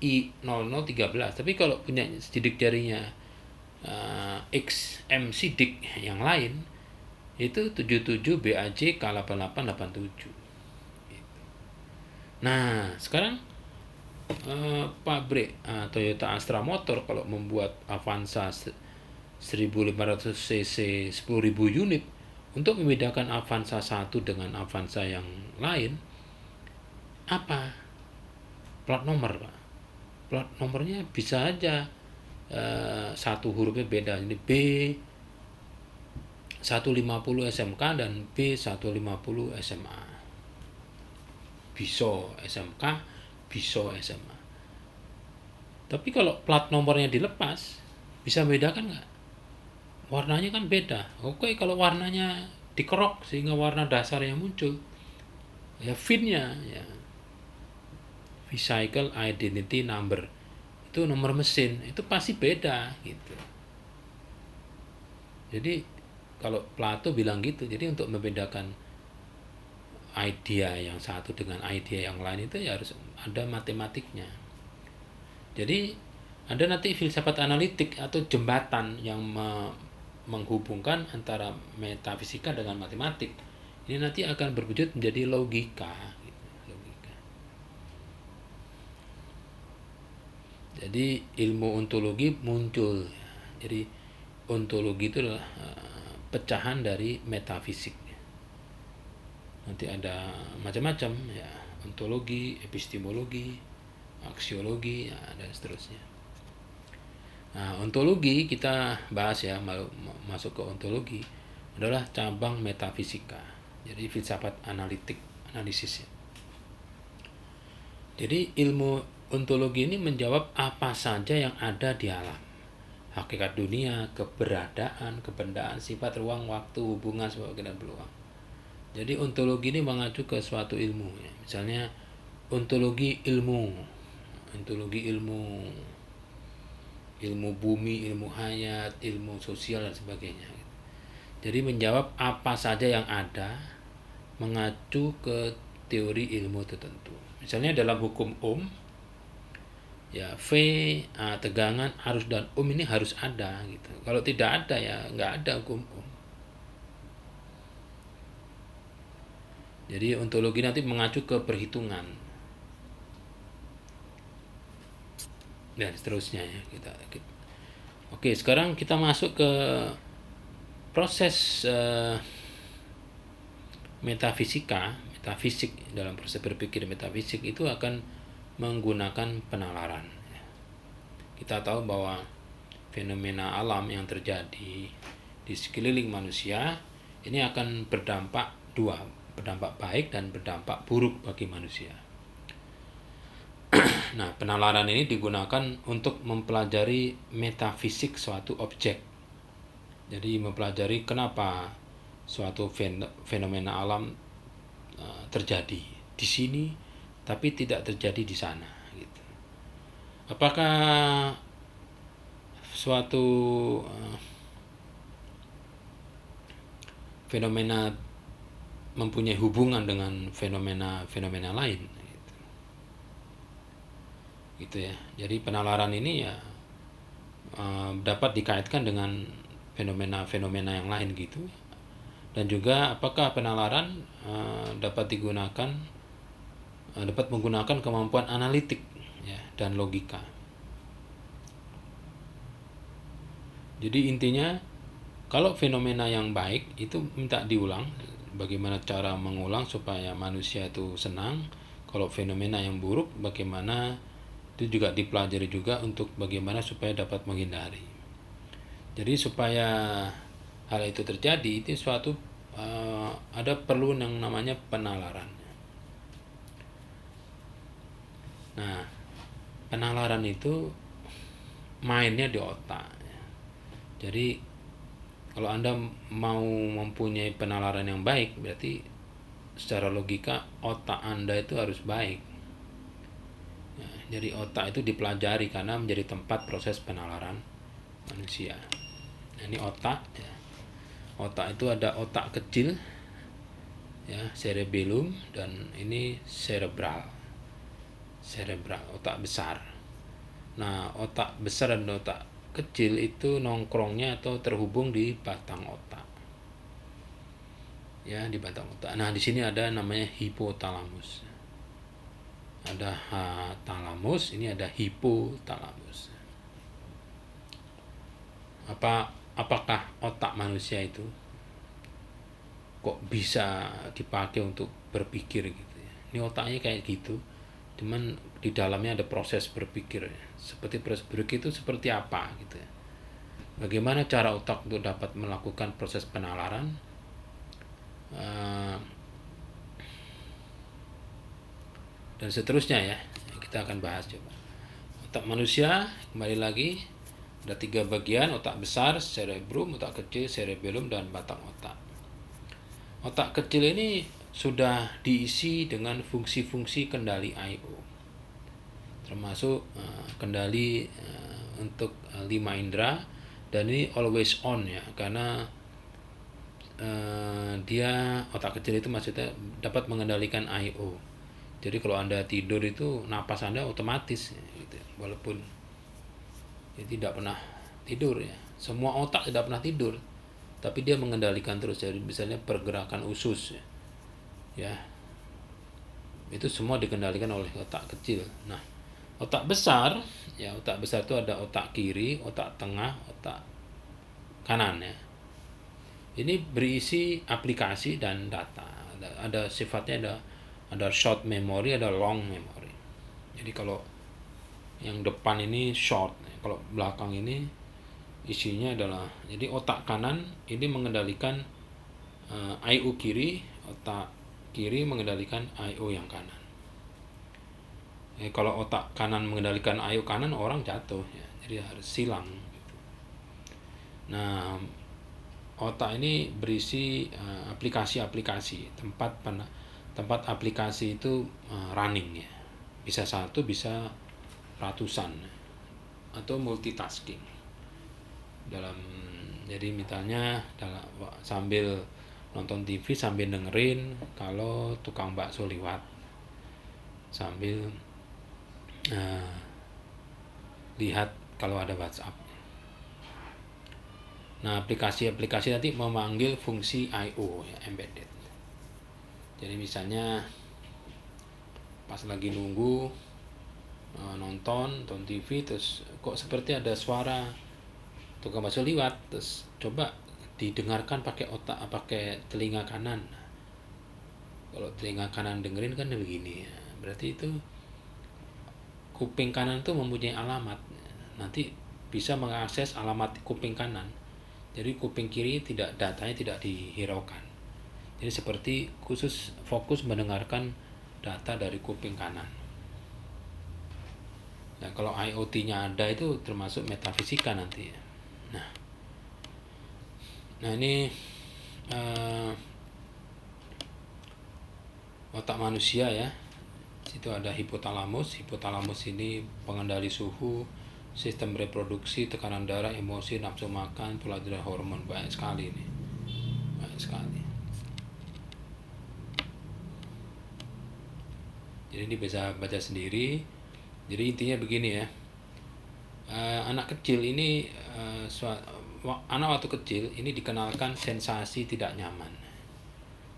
I 0013. Tapi kalau punya sidik jarinya X M sidik yang lain itu 77 BAJ K8887. Nah, sekarang pabrik Toyota Astra Motor kalau membuat Avanza 1500 cc 10.000 unit, untuk membedakan Avanza 1 dengan Avanza yang lain, apa? Plat nomor, Pak. Plat nomornya bisa aja satu hurufnya beda. Jadi B 150 SMK dan B 150 SMA. Bisa SMK, bisa SMA. Tapi kalau plat nomornya dilepas, bisa bedakan nggak? Warnanya kan beda. Oke, kalau warnanya dikerok sehingga warna dasarnya muncul, ya VIN-nya ya, Vehicle Identity Number, itu nomor mesin, itu pasti beda gitu. Jadi kalau Plato bilang gitu, jadi untuk membedakan idea yang satu dengan idea yang lain itu ya harus ada matematiknya. Jadi ada nanti filsafat analitik atau jembatan yang menghubungkan antara metafisika dengan matematik. Ini nanti akan berwujud menjadi logika. Jadi ilmu ontologi muncul. Jadi ontologi itu adalah pecahan dari metafisik. Nanti ada macam-macam ya, ontologi, epistemologi, aksiologi, ya, dan seterusnya. Nah, ontologi kita bahas ya, masuk ke ontologi adalah cabang metafisika. Jadi filsafat analitik, analisisnya. Jadi ilmu ontologi ini menjawab apa saja yang ada di alam. Hakikat dunia, keberadaan, kebendaan, sifat ruang, waktu, hubungan, sebab dan peluang. Jadi ontologi ini mengacu ke suatu ilmu ya. Misalnya ontologi ilmu bumi, ilmu hayat, ilmu sosial dan sebagainya. Jadi menjawab apa saja yang ada mengacu ke teori ilmu tertentu. Misalnya dalam hukum ya V, tegangan, arus dan ini harus ada gitu. Kalau tidak ada ya nggak ada hukum Jadi ontologi nanti mengacu ke perhitungan dan seterusnya ya kita. Oke, sekarang kita masuk ke proses metafisik dalam proses berpikir metafisik itu akan menggunakan penalaran. Kita tahu bahwa fenomena alam yang terjadi di sekeliling manusia ini akan berdampak baik dan berdampak buruk bagi manusia. Nah, penalaran ini digunakan untuk mempelajari metafisik suatu objek. Jadi mempelajari kenapa suatu fenomena alam terjadi di sini tapi tidak terjadi di sana gitu. Apakah suatu fenomena mempunyai hubungan dengan fenomena lain gitu ya. Jadi penalaran ini ya dapat dikaitkan dengan fenomena yang lain gitu. Dan juga apakah penalaran dapat menggunakan kemampuan analitik ya, dan logika. Jadi intinya kalau fenomena yang baik itu minta diulang, bagaimana cara mengulang supaya manusia itu senang. Kalau fenomena yang buruk bagaimana itu juga dipelajari juga untuk bagaimana supaya dapat menghindari. Jadi supaya hal itu terjadi itu suatu ada perlu yang namanya penalaran. Nah, penalaran itu mainnya di otak. Jadi kalau Anda mau mempunyai penalaran yang baik, berarti secara logika otak Anda itu harus baik. Ya, jadi otak itu dipelajari karena menjadi tempat proses penalaran manusia. Nah, ini otak ya. Otak itu ada otak kecil ya, cerebellum, dan ini cerebral, otak besar. Nah, otak besar dan otak kecil itu nongkrongnya atau terhubung di batang otak. Ya, di batang otak. Nah, di sini ada namanya hipotalamus. Ada talamus, ini ada hipotalamus. Apakah otak manusia itu kok bisa dipakai untuk berpikir gitu ya? Ini otaknya kayak gitu, cuman di dalamnya ada proses berpikir ya. Seperti proses berpikir itu seperti apa gitu ya? Bagaimana cara otak untuk dapat melakukan proses penalaran? Dan seterusnya ya, kita akan bahas coba. Otak manusia kembali lagi ada 3 bagian: otak besar, cerebrum; otak kecil, cerebellum; dan batang otak. Otak kecil ini sudah diisi dengan fungsi-fungsi kendali I/O, termasuk kendali untuk 5 indera, dan ini always on ya, karena dia otak kecil itu maksudnya dapat mengendalikan I/O. Jadi kalau Anda tidur itu napas Anda otomatis gitu, walaupun dia tidak pernah tidur ya. Semua otak tidak pernah tidur, tapi dia mengendalikan terus. Jadi misalnya pergerakan usus ya, itu semua dikendalikan oleh otak kecil. Nah, otak besar ya, otak besar itu ada otak kiri, otak tengah, otak kanan ya. Ini berisi aplikasi dan data. Ada sifatnya, ada short memory, ada long memory. Jadi kalau yang depan ini short, kalau belakang ini isinya adalah, jadi otak kanan ini mengendalikan I/O kiri, otak kiri mengendalikan I/O yang kanan. Kalau otak kanan mengendalikan I/O kanan, orang jatuh ya, jadi harus silang gitu. Nah, otak ini berisi aplikasi-aplikasi, tempat aplikasi itu running ya. Bisa satu, bisa ratusan, atau multitasking. Jadi misalnya sambil nonton TV sambil dengerin kalau tukang bakso lewat, sambil lihat kalau ada WhatsApp. Nah, aplikasi-aplikasi nanti memanggil fungsi I/O ya, embedded. Jadi misalnya pas lagi nunggu nonton TV, terus kok seperti ada suara tukang bakso lewat, terus coba didengarkan pakai telinga kanan. Kalau telinga kanan dengerin kan begini ya, berarti itu kuping kanan itu mempunyai alamat, nanti bisa mengakses alamat kuping kanan. Jadi kuping kiri datanya tidak dihiraukan. Jadi seperti khusus fokus mendengarkan data dari kuping kanan. Nah, kalau IoT-nya ada itu termasuk metafisika nanti. Nah ini otak manusia ya. Situ ada hipotalamus. Hipotalamus ini pengendali suhu, sistem reproduksi, tekanan darah, emosi, nafsu makan, pelajaran hormon. Banyak sekali ini, banyak sekali. Jadi ini bisa baca sendiri. Jadi intinya begini ya, anak kecil ini anak waktu kecil ini dikenalkan sensasi tidak nyaman.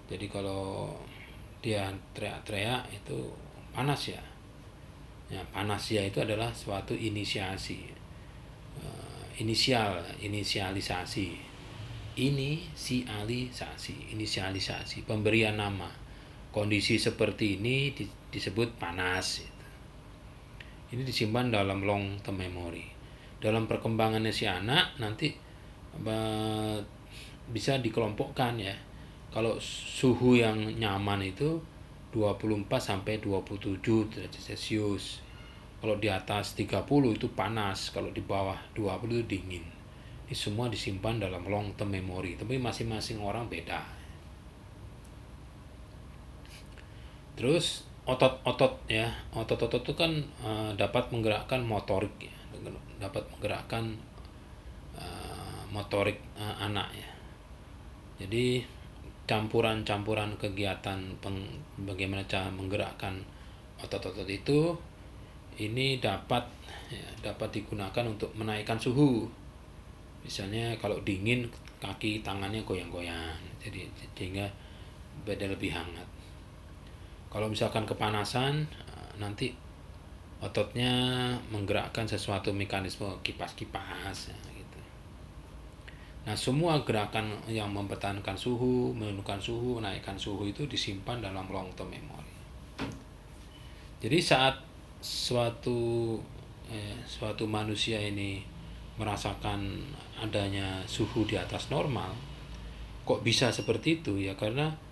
Jadi kalau dia teriak-teriak itu panas ya. Ya, panas ya itu adalah suatu inisialisasi, pemberian nama. Kondisi seperti ini disebut panas. Ini disimpan dalam long term memory. Dalam perkembangannya si anak nanti bisa dikelompokkan ya. Kalau suhu yang nyaman itu 24 sampai 27 derajat Celcius. Kalau di atas 30 itu panas, kalau di bawah 20 itu dingin. Ini semua disimpan dalam long term memory, tapi masing-masing orang beda. Terus otot-otot ya, otot-otot itu kan dapat menggerakkan motorik ya, dapat menggerakkan motorik anak ya. Jadi campuran-campuran kegiatan bagaimana cara menggerakkan otot-otot itu ini dapat digunakan untuk menaikkan suhu. Misalnya kalau dingin kaki tangannya goyang-goyang, jadi sehingga badan lebih hangat. Kalau misalkan kepanasan nanti ototnya menggerakkan sesuatu mekanisme kipas-kipas ya, gitu. Nah, semua gerakan yang mempertahankan suhu, menurunkan suhu, menaikkan suhu itu disimpan dalam long term memory. Jadi saat suatu manusia ini merasakan adanya suhu di atas normal, kok bisa seperti itu ya, karena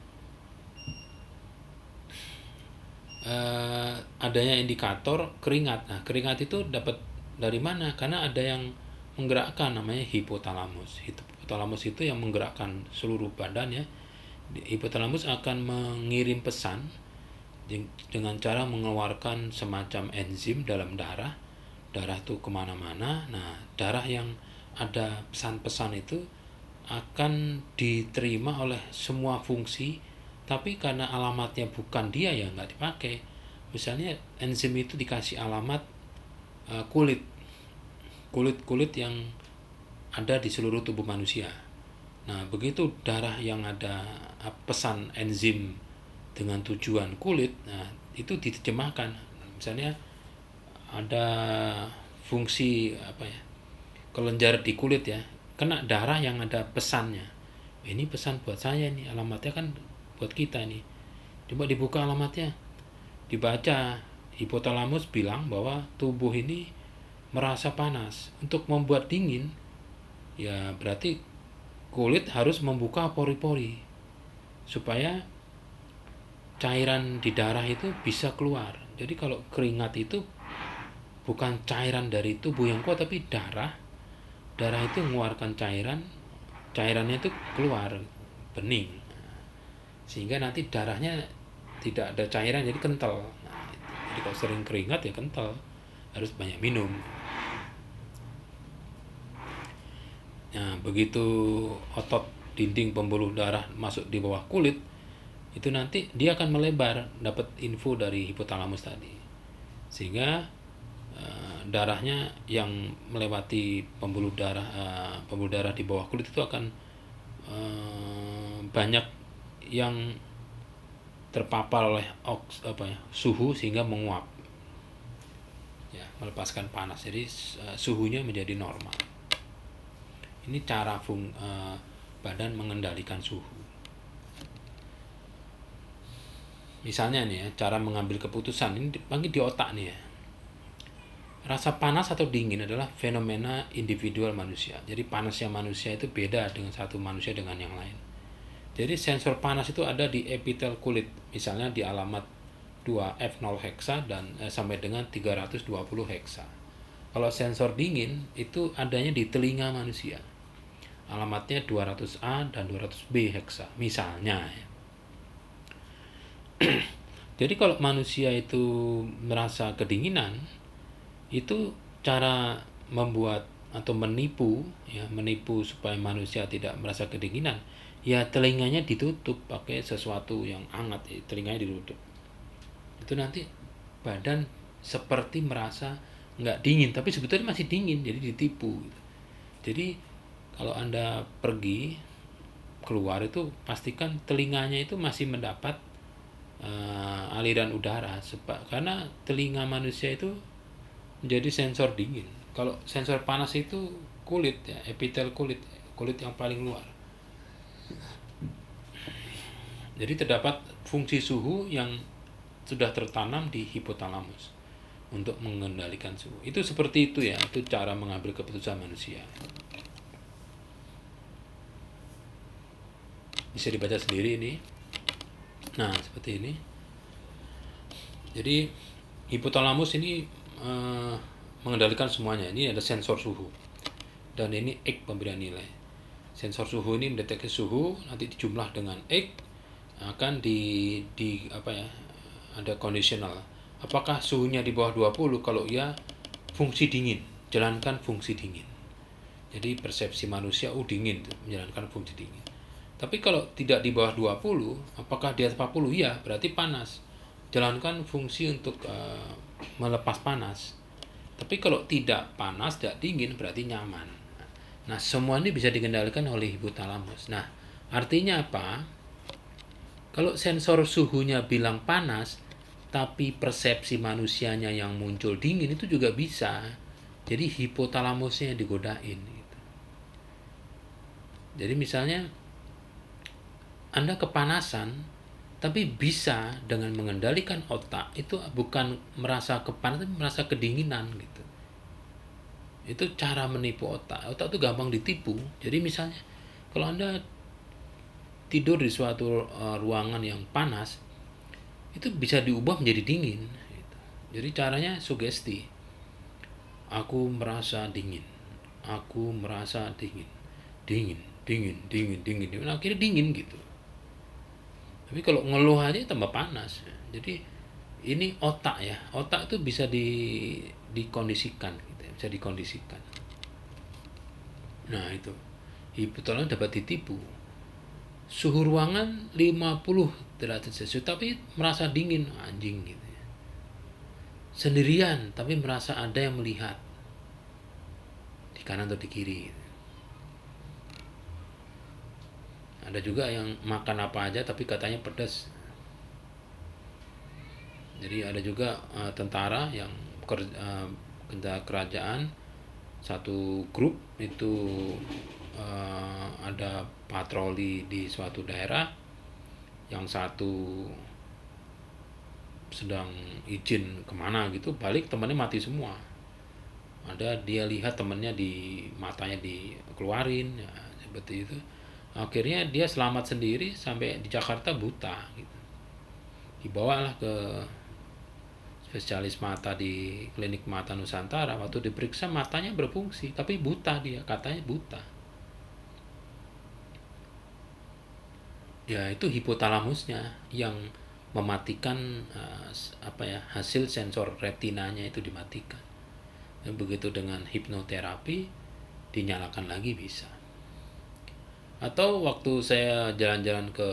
adanya indikator keringat. Nah, keringat itu dapat dari mana? Karena ada yang menggerakkan, namanya hipotalamus. Hipotalamus itu yang menggerakkan seluruh badan ya. Hipotalamus akan mengirim pesan dengan cara mengeluarkan semacam enzim dalam darah. Darah itu kemana-mana. Nah, darah yang ada pesan-pesan itu akan diterima oleh semua fungsi, tapi karena alamatnya bukan dia ya nggak dipakai. Misalnya enzim itu dikasih alamat kulit yang ada di seluruh tubuh manusia. Nah, begitu darah yang ada pesan enzim dengan tujuan kulit, nah itu diterjemahkan. Misalnya ada fungsi kelenjar di kulit ya, kena darah yang ada pesannya. Ini pesan buat saya nih, alamatnya kan buat kita nih. Coba dibuka alamatnya, dibaca. Hipotalamus bilang bahwa tubuh ini merasa panas. Untuk membuat dingin ya berarti kulit harus membuka pori-pori supaya cairan di darah itu bisa keluar. Jadi kalau keringat itu bukan cairan dari tubuh yang kuat, tapi darah itu mengeluarkan cairan cairannya itu keluar, bening, sehingga nanti darahnya tidak ada cairan, jadi kental. Nah, jadi kalau sering keringat ya kental, harus banyak minum. Nah, begitu otot dinding pembuluh darah masuk di bawah kulit, itu nanti dia akan melebar, dapat info dari hipotalamus tadi, sehingga darahnya yang melewati pembuluh darah di bawah kulit itu akan banyak yang terpapar oleh suhu, sehingga menguap, ya, melepaskan panas, jadi suhunya menjadi normal. Ini cara badan mengendalikan suhu. Misalnya nih ya, cara mengambil keputusan ini bagi di otak nih ya. Rasa panas atau dingin adalah fenomena individual manusia. Jadi panasnya manusia itu beda dengan satu manusia dengan yang lain. Jadi sensor panas itu ada di epitel kulit, misalnya di alamat 2F0 heksa dan sampai dengan 320 heksa. Kalau sensor dingin itu adanya di telinga manusia, alamatnya 200A dan 200B heksa misalnya ya. Jadi kalau manusia itu merasa kedinginan, itu cara membuat atau menipu supaya manusia tidak merasa kedinginan, ya telinganya ditutup pakai sesuatu yang hangat, telinganya ditutup. Itu nanti badan seperti merasa nggak dingin, tapi sebetulnya masih dingin, jadi ditipu gitu. Jadi kalau Anda pergi keluar itu pastikan telinganya itu masih mendapat aliran udara, karena telinga manusia itu menjadi sensor dingin. Kalau sensor panas itu kulit ya, epitel kulit yang paling luar. Jadi terdapat fungsi suhu yang sudah tertanam di hipotalamus untuk mengendalikan suhu. Itu seperti itu ya, itu cara mengambil keputusan manusia. Bisa dibaca sendiri ini. Nah, seperti ini. Jadi hipotalamus ini mengendalikan semuanya. Ini ada sensor suhu. Dan ini X pemberian nilai. Sensor suhu ini mendeteksi suhu, nanti dijumlah dengan X, akan ada conditional. Apakah suhunya di bawah 20? Kalau iya, fungsi dingin, jalankan fungsi dingin. Jadi persepsi manusia dingin tuh, menjalankan fungsi dingin. Tapi kalau tidak di bawah 20, apakah di atas 40? Iya, berarti panas. Jalankan fungsi untuk melepas panas. Tapi kalau tidak panas, tidak dingin, berarti nyaman. Nah, semua ini bisa dikendalikan oleh hipotalamus. Nah, artinya apa? Kalau sensor suhunya bilang panas, tapi persepsi manusianya yang muncul dingin, itu juga bisa. Jadi hipotalamusnya digodain gitu. Jadi misalnya Anda kepanasan, tapi bisa dengan mengendalikan otak, itu bukan merasa kepanasan, tapi merasa kedinginan gitu. Itu cara menipu otak. Otak itu gampang ditipu. Jadi misalnya kalau Anda tidur di suatu ruangan yang panas, itu bisa diubah menjadi dingin gitu. Jadi caranya sugesti. Aku merasa dingin. Aku merasa dingin. Dingin. Nah, akhirnya dingin gitu. Tapi kalau ngeluh aja tambah panas. Jadi ini otak ya. Otak itu bisa dikondisikan gitu. Bisa dikondisikan. Nah, itu. Hipotalamus dapat ditipu. Suhu ruangan 50 derajat Celcius tapi merasa dingin, anjing gitu ya. Sendirian tapi merasa ada yang melihat di kanan atau di kiri gitu. Ada juga yang makan apa aja tapi katanya pedas. Jadi ada juga tentara yang kerajaan, satu grup itu ada patroli di suatu daerah, yang satu sedang izin kemana gitu, balik temannya mati semua. Ada dia lihat temannya di matanya dikeluarin ya, seperti itu. Akhirnya dia selamat sendiri sampai di Jakarta buta gitu. Dibawalah ke spesialis mata di klinik mata Nusantara. Waktu diperiksa matanya berfungsi tapi buta, dia katanya buta. ya itu hipotalamusnya yang mematikan hasil sensor retinanya itu dimatikan. Dan begitu dengan hipnoterapi dinyalakan lagi bisa. Atau waktu saya jalan-jalan ke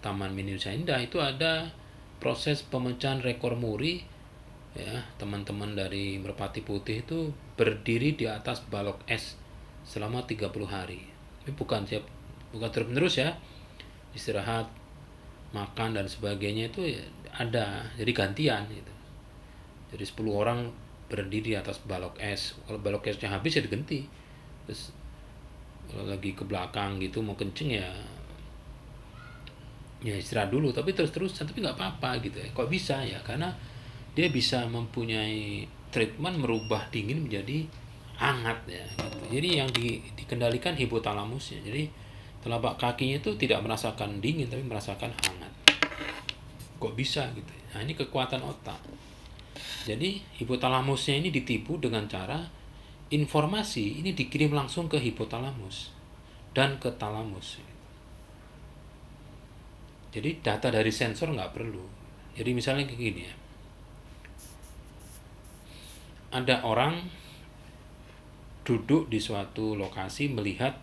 Taman Mini Nusa Indah itu ada proses pemecahan rekor muri, ya, teman-teman dari Merpati Putih itu berdiri di atas balok es selama 30 hari. Ini bukan terus-menerus ya, istirahat, makan dan sebagainya itu ya ada, jadi gantian gitu. Jadi 10 orang berdiri di atas balok es, kalau balok esnya habis ya diganti. Terus kalau lagi ke belakang gitu mau kencing ya istirahat dulu, tapi terus-terusan, tapi nggak apa-apa gitu ya. Kok bisa ya? Karena dia bisa mempunyai treatment merubah dingin menjadi hangat ya gitu. Jadi yang dikendalikan hipotalamusnya. Jadi telapak kakinya itu tidak merasakan dingin tapi merasakan hangat. Kok bisa gitu? Nah, ini kekuatan otak. Jadi hipotalamusnya ini ditipu dengan cara informasi ini dikirim langsung ke hipotalamus dan ke talamus. Jadi data dari sensor nggak perlu. Jadi misalnya kayak gini ya, ada orang duduk di suatu lokasi melihat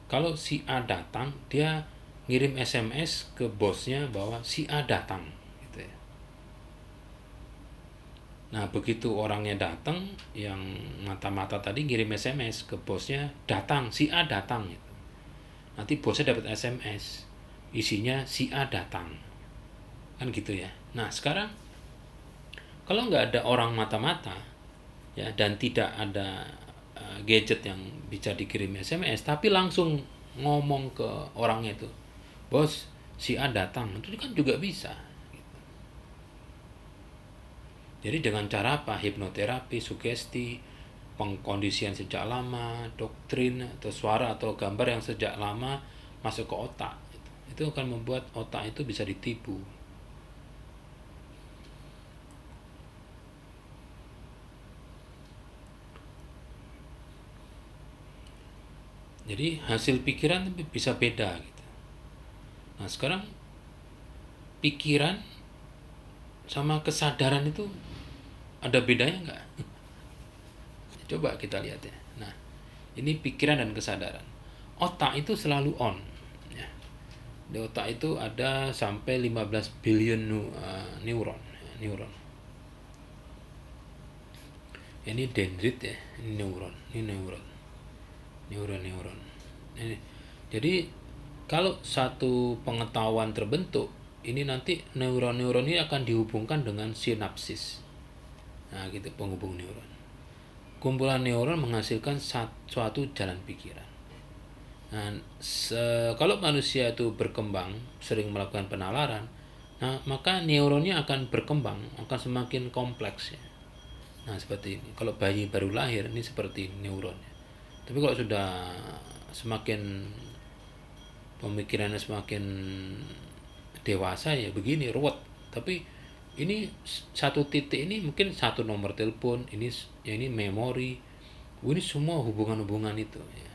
kalau si A datang, dia ngirim SMS ke bosnya bahwa si A datang gitu ya. Nah begitu orangnya datang, yang mata-mata tadi ngirim SMS ke bosnya, datang, si A datang gitu. Nanti bosnya dapat SMS isinya si A datang, kan gitu ya. Nah sekarang kalau nggak ada orang mata-mata ya, dan tidak ada gadget yang bisa dikirim SMS, tapi langsung ngomong ke orangnya itu, bos si A datang, itu kan juga bisa. Jadi dengan cara apa? Hipnoterapi, sugesti, pengkondisian sejak lama, doktrin atau suara atau gambar yang sejak lama masuk ke otak, itu akan membuat otak itu bisa ditipu. Jadi hasil pikiran bisa beda gitu. Nah sekarang pikiran sama kesadaran itu ada bedanya nggak? Coba kita lihat ya. Nah ini pikiran dan kesadaran. Otak itu selalu on ya. Di otak itu ada sampai 15 billion neuron. Ini dendrit ya, ini neuron. Jadi kalau satu pengetahuan terbentuk, ini nanti neuron-neuron ini akan dihubungkan dengan sinapsis. Nah gitu, penghubung neuron. Kumpulan neuron menghasilkan suatu jalan pikiran. Nah, kalau manusia itu berkembang, sering melakukan penalaran, nah maka neuronnya akan berkembang, akan semakin kompleks ya. Nah seperti ini. Kalau bayi baru lahir ini seperti neuronnya. Tapi kalau sudah semakin pemikirannya semakin dewasa ya begini ruwet. Tapi ini satu titik ini mungkin satu nomor telepon, ini memori, ini semua hubungan-hubungan itu ya.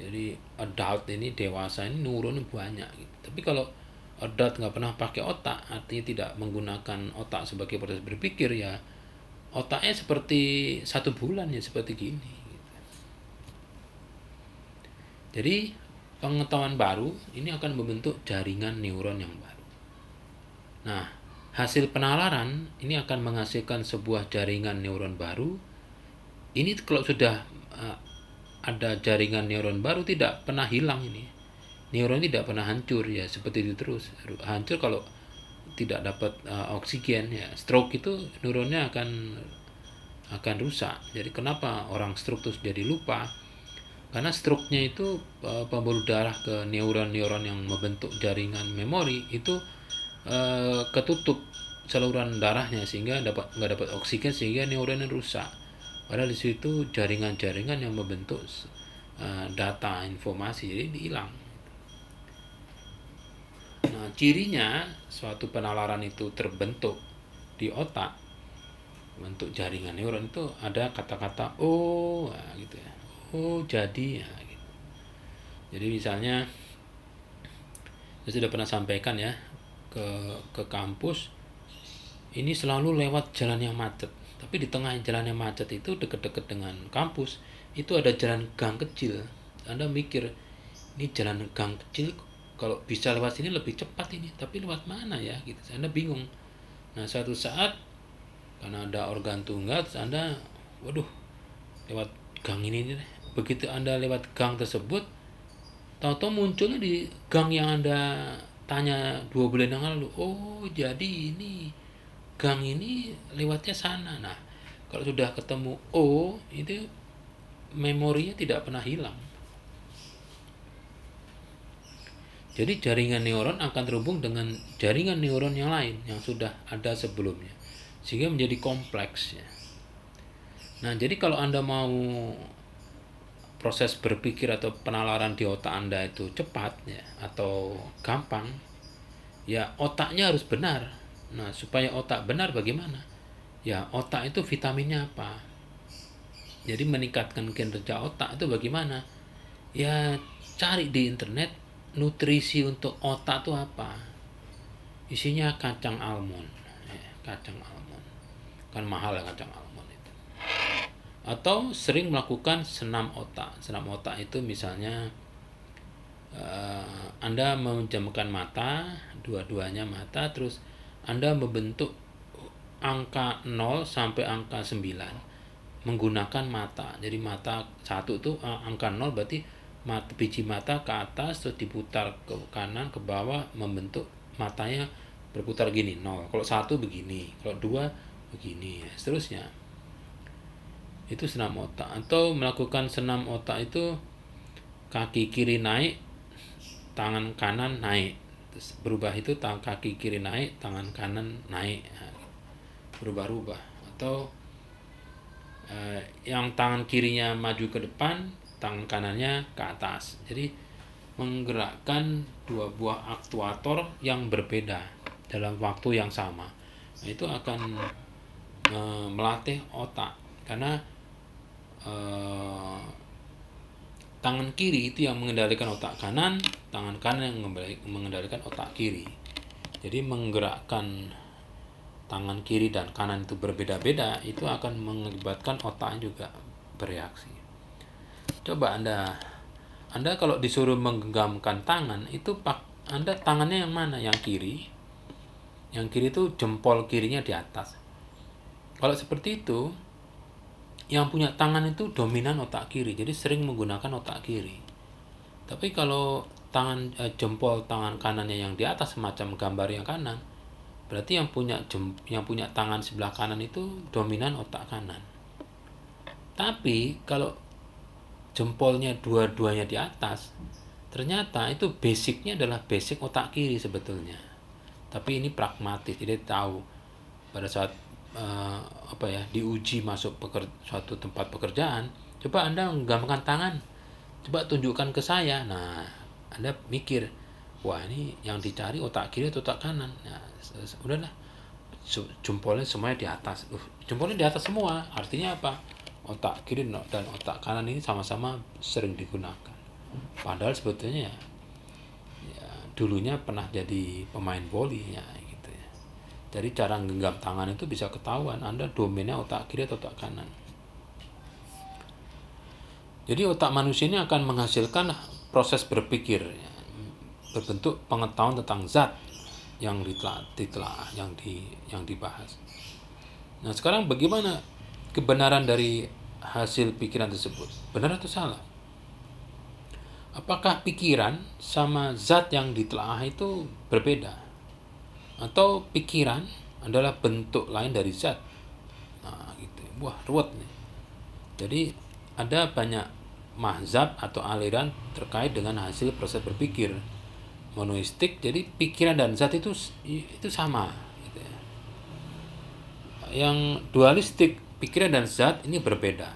Jadi adult ini, dewasa ini neuronnya banyak gitu. Tapi kalau adult nggak pernah pakai otak, artinya tidak menggunakan otak sebagai proses berpikir ya, otaknya seperti 1 bulan ya seperti gini gitu. Jadi pengetahuan baru ini akan membentuk jaringan neuron yang baru. Nah hasil penalaran ini akan menghasilkan sebuah jaringan neuron baru. Ini kalau sudah ada jaringan neuron baru tidak pernah hilang ini. Neuron tidak pernah hancur ya, seperti itu terus. Hancur kalau tidak dapat oksigen ya. Stroke itu neuronnya akan rusak. Jadi kenapa orang stroke terus jadi lupa? Karena stroke-nya itu pembuluh darah ke neuron-neuron yang membentuk jaringan memori itu ketutup saluran darahnya sehingga nggak dapat oksigen sehingga neuronnya rusak. Padahal di situ jaringan-jaringan yang membentuk data informasi jadi hilang. Nah, cirinya suatu penalaran itu terbentuk di otak, bentuk jaringan neuron itu ada kata-kata oh gitu ya. Oh jadi ya gitu. Jadi misalnya Saya sudah pernah sampaikan ya, ke kampus ini selalu lewat jalan yang macet. Tapi di tengah jalan yang macet itu, deket-deket dengan kampus, itu ada jalan gang kecil. Anda mikir, ini jalan gang kecil kalau bisa lewat sini lebih cepat ini, tapi lewat mana ya gitu. Anda bingung. Nah, suatu saat karena ada organ tunggal, Anda waduh, lewat gang ini nih. Begitu Anda lewat gang tersebut, tahu-tahu munculnya di gang yang Anda tanya 2 bulan yang lalu. Oh, jadi ini gang ini lewatnya sana. Nah, kalau sudah ketemu O, itu memorinya tidak pernah hilang. Jadi jaringan neuron akan terhubung dengan jaringan neuron yang lain yang sudah ada sebelumnya, sehingga menjadi kompleks ya. Nah, jadi kalau Anda mau proses berpikir atau penalaran di otak Anda itu cepat ya, atau gampang, ya otaknya harus benar. Nah, supaya otak benar bagaimana? Ya, otak itu vitaminnya apa? Jadi meningkatkan kinerja otak itu bagaimana? Ya, cari di internet nutrisi untuk otak itu apa. Isinya kacang almond. Kacang almond. Kan mahal ya kacang almond itu. Atau sering melakukan senam otak. Senam otak itu misalnya Anda memejamkan mata, dua-duanya mata, terus Anda membentuk angka 0 sampai angka 9 menggunakan mata. Jadi mata satu tuh angka 0 berarti biji mata ke atas, terus diputar ke kanan ke bawah, membentuk matanya berputar gini 0. Kalau 1 begini, kalau 2 begini, ya, seterusnya. Itu senam otak. Atau melakukan senam otak itu kaki kiri naik, tangan kanan naik. Terus berubah itu kaki kiri naik, tangan kanan naik. Berubah-ubah. Atau yang tangan kirinya maju ke depan, tangan kanannya ke atas. Jadi menggerakkan 2 buah aktuator yang berbeda dalam waktu yang sama. Nah, itu akan melatih otak, karena tangan kiri itu yang mengendalikan otak kanan, tangan kanan yang mengendalikan otak kiri. Jadi menggerakkan tangan kiri dan kanan itu berbeda-beda, itu akan mengakibatkan otak juga bereaksi. Coba Anda kalau disuruh menggenggamkan tangan, itu Anda tangannya yang mana? Yang kiri. Yang kiri itu jempol kirinya di atas. Kalau seperti itu, yang punya tangan itu dominan otak kiri, jadi sering menggunakan otak kiri. Tapi kalau jempol tangan kanannya yang di atas, semacam gambar yang kanan, berarti yang punya tangan sebelah kanan itu dominan otak kanan. Tapi kalau jempolnya dua-duanya di atas, ternyata itu basicnya adalah basic otak kiri sebetulnya. Tapi ini pragmatis, jadi tahu pada saat diuji masuk suatu tempat pekerjaan, coba Anda menggambangkan tangan, coba tunjukkan ke saya. Nah, Anda mikir, wah ini yang dicari otak kiri atau otak kanan. Nah, udahlah, jempolnya semuanya di atas. Jempolnya di atas semua, artinya apa? Otak kiri dan otak kanan ini sama-sama sering digunakan. Padahal sebetulnya ya dulunya pernah jadi pemain voli ya. Jadi cara genggam tangan itu bisa ketahuan Anda domainnya otak kiri atau otak kanan. Jadi otak manusia ini akan menghasilkan proses berpikir berbentuk pengetahuan tentang zat yang ditelaah, yang dibahas. Nah, sekarang bagaimana kebenaran dari hasil pikiran tersebut? Benar atau salah? Apakah pikiran sama zat yang ditelaah itu berbeda? Atau pikiran adalah bentuk lain dari zat? Nah, gitu. Wah, ruwet nih. Jadi ada banyak mazhab atau aliran terkait dengan hasil proses berpikir. Monoistik, jadi pikiran dan zat itu sama gitu ya. Yang dualistik, pikiran dan zat ini berbeda.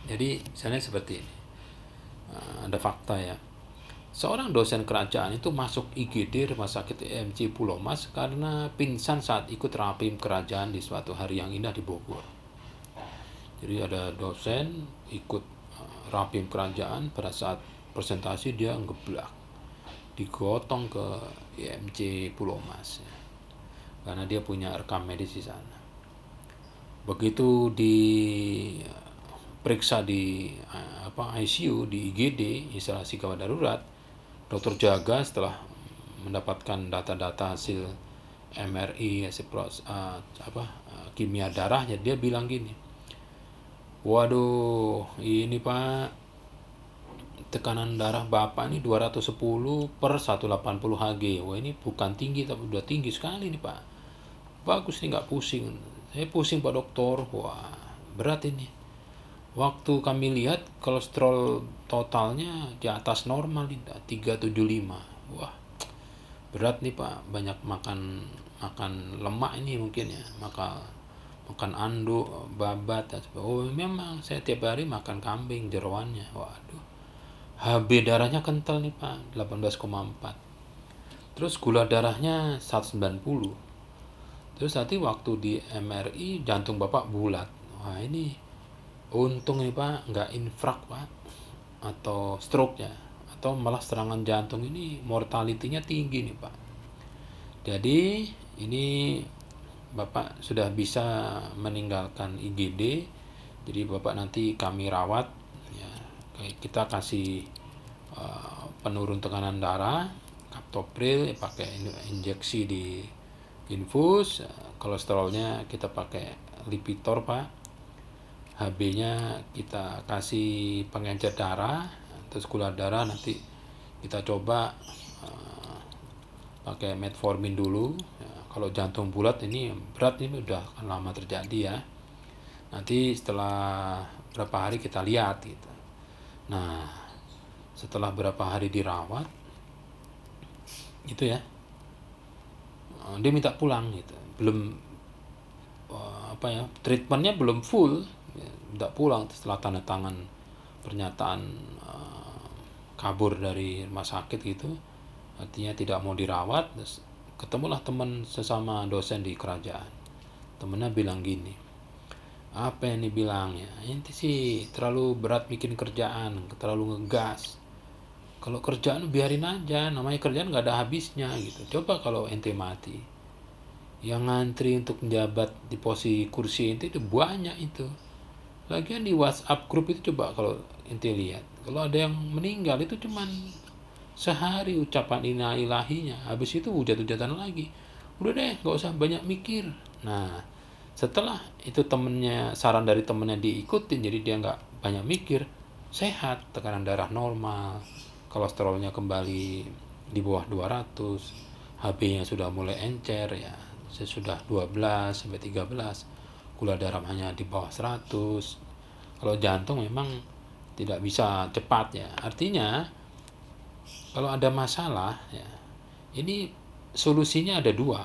Jadi misalnya seperti ini. Ada fakta ya. Seorang dosen kerajaan itu masuk IGD Rumah Sakit EMC Pulau Mas karena pingsan saat ikut rapim kerajaan di suatu hari yang indah di Bogor. Jadi ada dosen ikut rapim kerajaan, pada saat presentasi dia ngeblak. digotong ke IMC Pulau Mas ya, karena dia punya rekam medis di sana. Begitu diperiksa di ICU, di IGD, instalasi gawat darurat, dokter jaga setelah mendapatkan data-data hasil MRI, hasil kimia darahnya, dia bilang gini, waduh ini Pak, tekanan darah Bapak ini 210/180 Hg. Wah ini bukan tinggi tapi udah tinggi sekali nih Pak. Bagus nih, nggak pusing. Saya pusing Pak Dokter. Wah berat ini. Waktu kami lihat kolesterol totalnya di atas normal nih, 375. Wah berat nih Pak, banyak makan lemak ini mungkin ya, makan anduk, babat. Oh memang saya tiap hari makan kambing jeroannya. Waduh, HB darahnya kental nih Pak, 18,4. Terus gula darahnya 190. Terus nanti waktu di MRI jantung Bapak bulat. Wah ini untung nih Pak, nggak infrak Pak, atau stroke ya, atau malah serangan jantung. Ini mortality-nya tinggi nih Pak. Jadi ini Bapak sudah bisa meninggalkan IGD. Jadi Bapak nanti kami rawat ya, kita kasih penurun tekanan darah, captopril, pakai injeksi di infus. Kolesterolnya kita pakai Lipitor Pak, HB-nya kita kasih pengencer darah, terus gula darah nanti kita coba pakai metformin dulu ya. Kalau jantung bulat ini berat, ini udah lama terjadi ya, nanti setelah berapa hari kita lihat gitu. Nah setelah berapa hari dirawat gitu ya, dia minta pulang gitu, belum treatmentnya belum full ya, minta pulang setelah tanda tangan pernyataan kabur dari rumah sakit gitu, artinya tidak mau dirawat. Terus ketemulah teman sesama dosen di kerajaan, temennya bilang gini, apa yang dibilangnya, inti sih terlalu berat bikin kerjaan, terlalu ngegas. Kalau kerjaan biarin aja, namanya kerjaan nggak ada habisnya gitu. Coba kalau ente mati, yang ngantri untuk menjabat di posisi kursi ente itu banyak itu. Lagian di WhatsApp grup itu coba kalau ente lihat, kalau ada yang meninggal itu cuman sehari ucapan inna ilahinya, habis itu hujat-hujatan lagi. Udah deh, nggak usah banyak mikir. Nah setelah itu temennya, saran dari temennya diikutin, jadi dia nggak banyak mikir, sehat, tekanan darah normal, kolesterolnya kembali di bawah 200, HB-nya sudah mulai encer ya, sudah 12-13, gula darah hanya di bawah 100. Kalau jantung memang tidak bisa cepat ya, artinya kalau ada masalah ya, ini solusinya ada dua.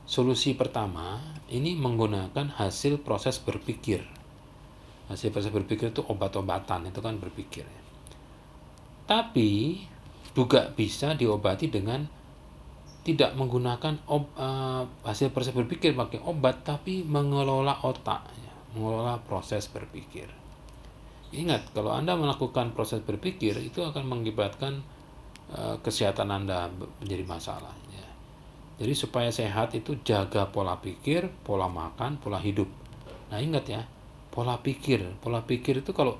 Solusi pertama ini menggunakan hasil proses berpikir. Hasil proses berpikir itu obat-obatan, itu kan berpikir ya. Tapi juga bisa diobati dengan tidak menggunakan hasil proses berpikir pakai obat, tapi mengelola otak ya, mengelola proses berpikir. Ingat, kalau Anda melakukan proses berpikir itu akan mengakibatkan kesehatan Anda menjadi masalah ya. Jadi supaya sehat itu jaga pola pikir, pola makan, pola hidup. Nah ingat ya, pola pikir itu kalau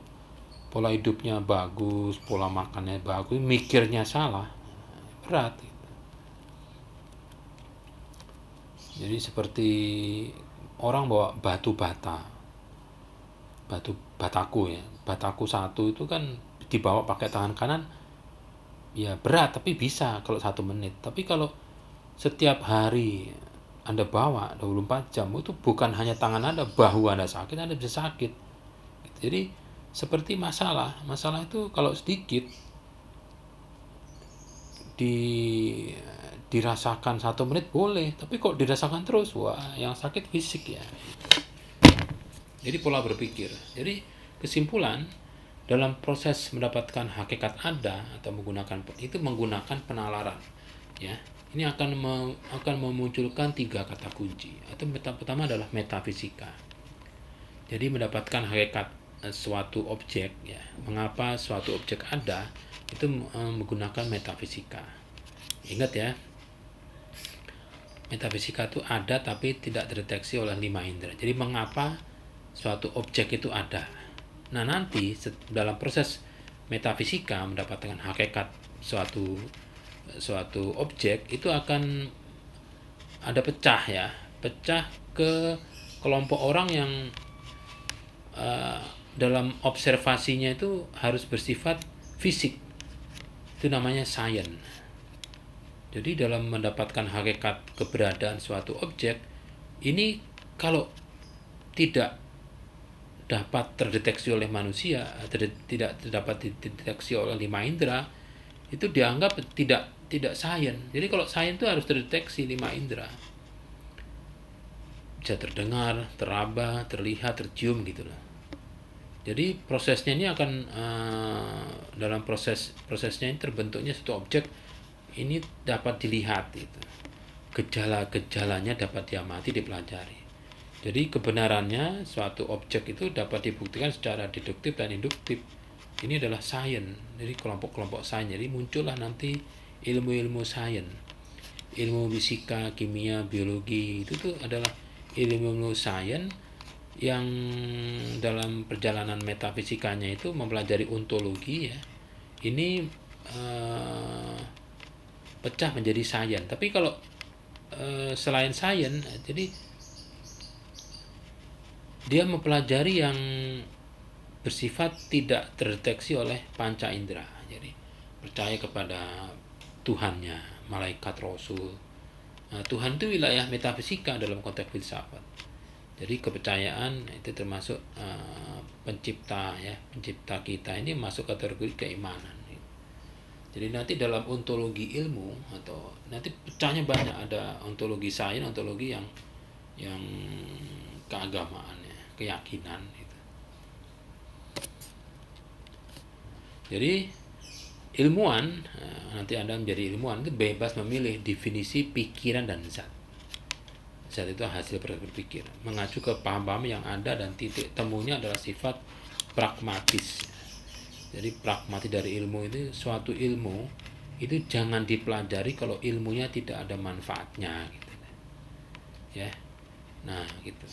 pola hidupnya bagus, pola makannya bagus, mikirnya salah, berat gitu. Jadi seperti orang bawa batu bataku ya, bataku satu itu kan dibawa pakai tangan kanan ya berat, tapi bisa kalau 1 menit. Tapi kalau setiap hari Anda bawa 24 jam, itu bukan hanya tangan Anda, bahu Anda sakit, Anda bisa sakit. Jadi seperti masalah itu kalau sedikit dirasakan 1 menit boleh, tapi kok dirasakan terus, wah yang sakit fisik ya. Jadi pola berpikir. Jadi kesimpulan, dalam proses mendapatkan hakikat ada atau menggunakan penalaran ya, ini akan memunculkan 3 kata kunci. Itu pertama adalah metafisika. Jadi mendapatkan hakikat suatu objek ya, mengapa suatu objek ada, itu menggunakan metafisika. Ingat ya, metafisika itu ada tapi tidak terdeteksi oleh 5 indera. Jadi mengapa suatu objek itu ada? Nah, nanti dalam proses metafisika mendapatkan hakikat suatu objek itu akan ada pecah ya, pecah ke kelompok orang yang dalam observasinya itu harus bersifat fisik. Itu namanya sains. Jadi dalam mendapatkan hakikat keberadaan suatu objek ini, kalau tidak dapat terdeteksi oleh manusia, tidak dapat dideteksi oleh 5 indera, itu dianggap tidak sains. Jadi kalau sains itu harus terdeteksi 5 indera, bisa terdengar, teraba, terlihat, tercium gitu loh. Jadi prosesnya ini akan dalam prosesnya ini terbentuknya suatu objek ini dapat dilihat gitu. Gejala-gejalanya dapat diamati, dipelajari. Jadi kebenarannya suatu objek itu dapat dibuktikan secara deduktif dan induktif. Ini adalah sains. Jadi kelompok-kelompok sains. Jadi muncullah nanti ilmu-ilmu sains. Ilmu fisika, kimia, biologi itu tuh adalah ilmu-ilmu sains yang dalam perjalanan metafisikanya itu mempelajari ontologi ya. Ini pecah menjadi sains. Tapi kalau selain sains, jadi dia mempelajari yang bersifat tidak terdeteksi oleh panca indera. Jadi percaya kepada Tuhannya, malaikat, rasul. Nah, Tuhan itu wilayah metafisika dalam konteks filsafat. Jadi kepercayaan itu termasuk pencipta ya, pencipta kita ini masuk kategori keimanan. Jadi nanti dalam ontologi ilmu atau nanti pecahnya banyak, ada ontologi sains, ontologi yang keagamaan ya, keyakinan gitu. Jadi ilmuwan, nanti Anda menjadi ilmuwan itu bebas memilih definisi pikiran dan zat. Zat itu hasil berpikir, mengacu ke paham-paham yang ada dan titik temunya adalah sifat pragmatis. Jadi pragmatis dari ilmu itu, suatu ilmu itu jangan dipelajari kalau ilmunya tidak ada manfaatnya gitu. Ya. Nah, gitu.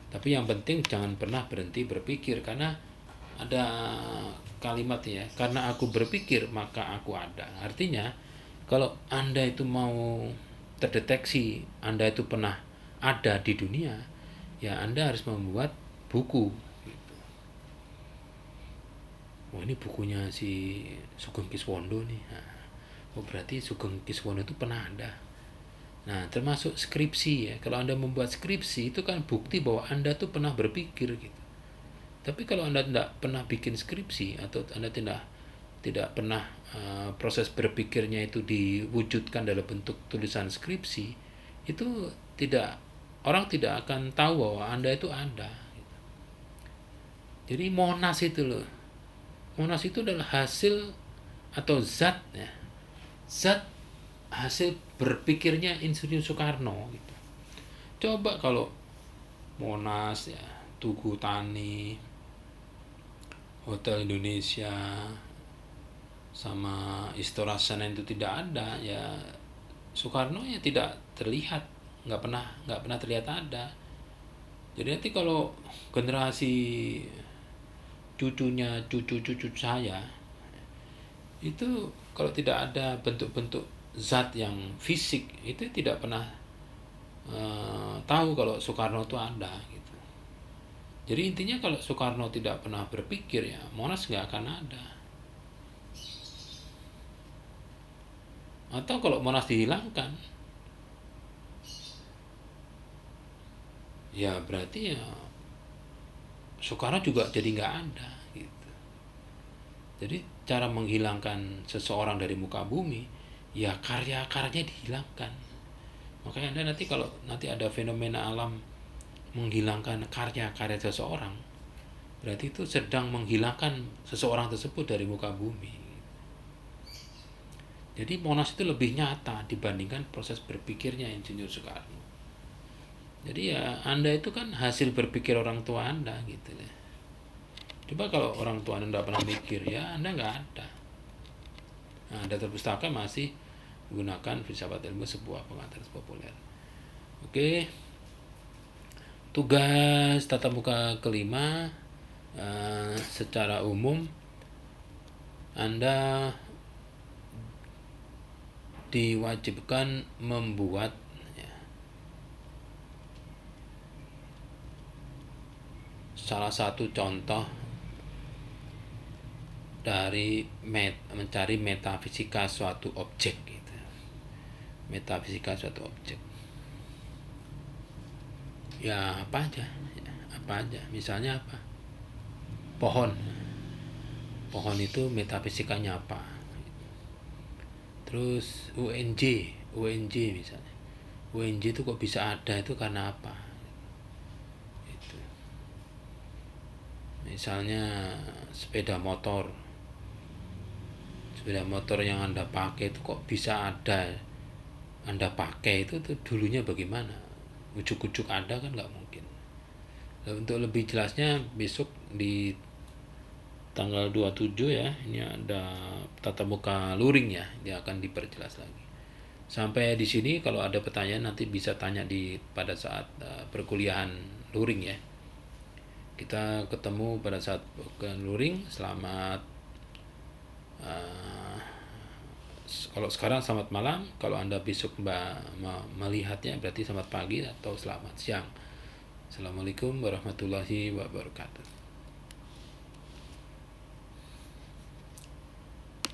Tapi yang penting jangan pernah berhenti berpikir, karena ada kalimat ya, karena aku berpikir maka aku ada. Artinya kalau Anda itu mau terdeteksi Anda itu pernah ada di dunia, ya Anda harus membuat buku gitu. Oh, ini bukunya si Sugeng Kiswondo nih. Nah, oh berarti Sugeng Kiswondo itu pernah ada. Nah, termasuk skripsi ya. Kalau Anda membuat skripsi itu kan bukti bahwa Anda tuh pernah berpikir gitu. Tapi kalau Anda tidak pernah bikin skripsi atau Anda tidak pernah proses berpikirnya itu diwujudkan dalam bentuk tulisan skripsi, itu orang tidak akan tahu bahwa Anda itu ada. Jadi Monas itu loh. Monas itu adalah hasil atau zat ya. Zat hasil berpikirnya Insinyur Soekarno gitu. Coba kalau Monas ya, Tugu Tani, Hotel Indonesia sama Istora Senayan itu tidak ada, ya Soekarno ya tidak terlihat, nggak pernah terlihat ada. Jadi nanti kalau generasi cucu saya itu kalau tidak ada bentuk-bentuk zat yang fisik itu tidak pernah tahu kalau Soekarno itu ada gitu. Jadi intinya kalau Soekarno tidak pernah berpikir ya Monas nggak akan ada. Atau kalau Monas dihilangkan ya berarti ya Soekarno juga jadi nggak ada gitu. Jadi cara menghilangkan seseorang dari muka bumi ya karya-karyanya dihilangkan. Makanya Anda nanti kalau nanti ada fenomena alam menghilangkan karya-karya seseorang, berarti itu sedang menghilangkan seseorang tersebut dari muka bumi. Jadi Monas itu lebih nyata dibandingkan proses berpikirnya Insinyur Soekarno. Jadi ya Anda itu kan hasil berpikir orang tua Anda gitu ya. Coba kalau orang tua Anda tidak pernah mikir ya Anda nggak ada. Nah, data pustaka masih Gunakan filsafat ilmu sebuah pengantar populer. Oke. Tugas tatap muka kelima, secara umum Anda diwajibkan membuat salah satu contoh dari mencari metafisika suatu objek gitu. Metafisika suatu objek. Ya apa aja? Misalnya apa? Pohon. Pohon itu metafisikanya apa? Terus UNJ misalnya. UNJ itu kok bisa ada itu karena apa? Itu. Misalnya sepeda motor yang Anda pakai itu kok bisa ada Anda pakai itu dulunya bagaimana? Ujuk-ujuk ada kan nggak mungkin. Nah, untuk lebih jelasnya besok di tanggal 27 ya, ini ada tatap muka luring ya, dia akan diperjelas lagi. Sampai di sini kalau ada pertanyaan nanti bisa tanya pada saat perkuliahan luring ya. Kita ketemu pada saat luring. Selamat kalau sekarang selamat malam, kalau Anda besok melihatnya berarti selamat pagi atau selamat siang. Assalamualaikum warahmatullahi wabarakatuh.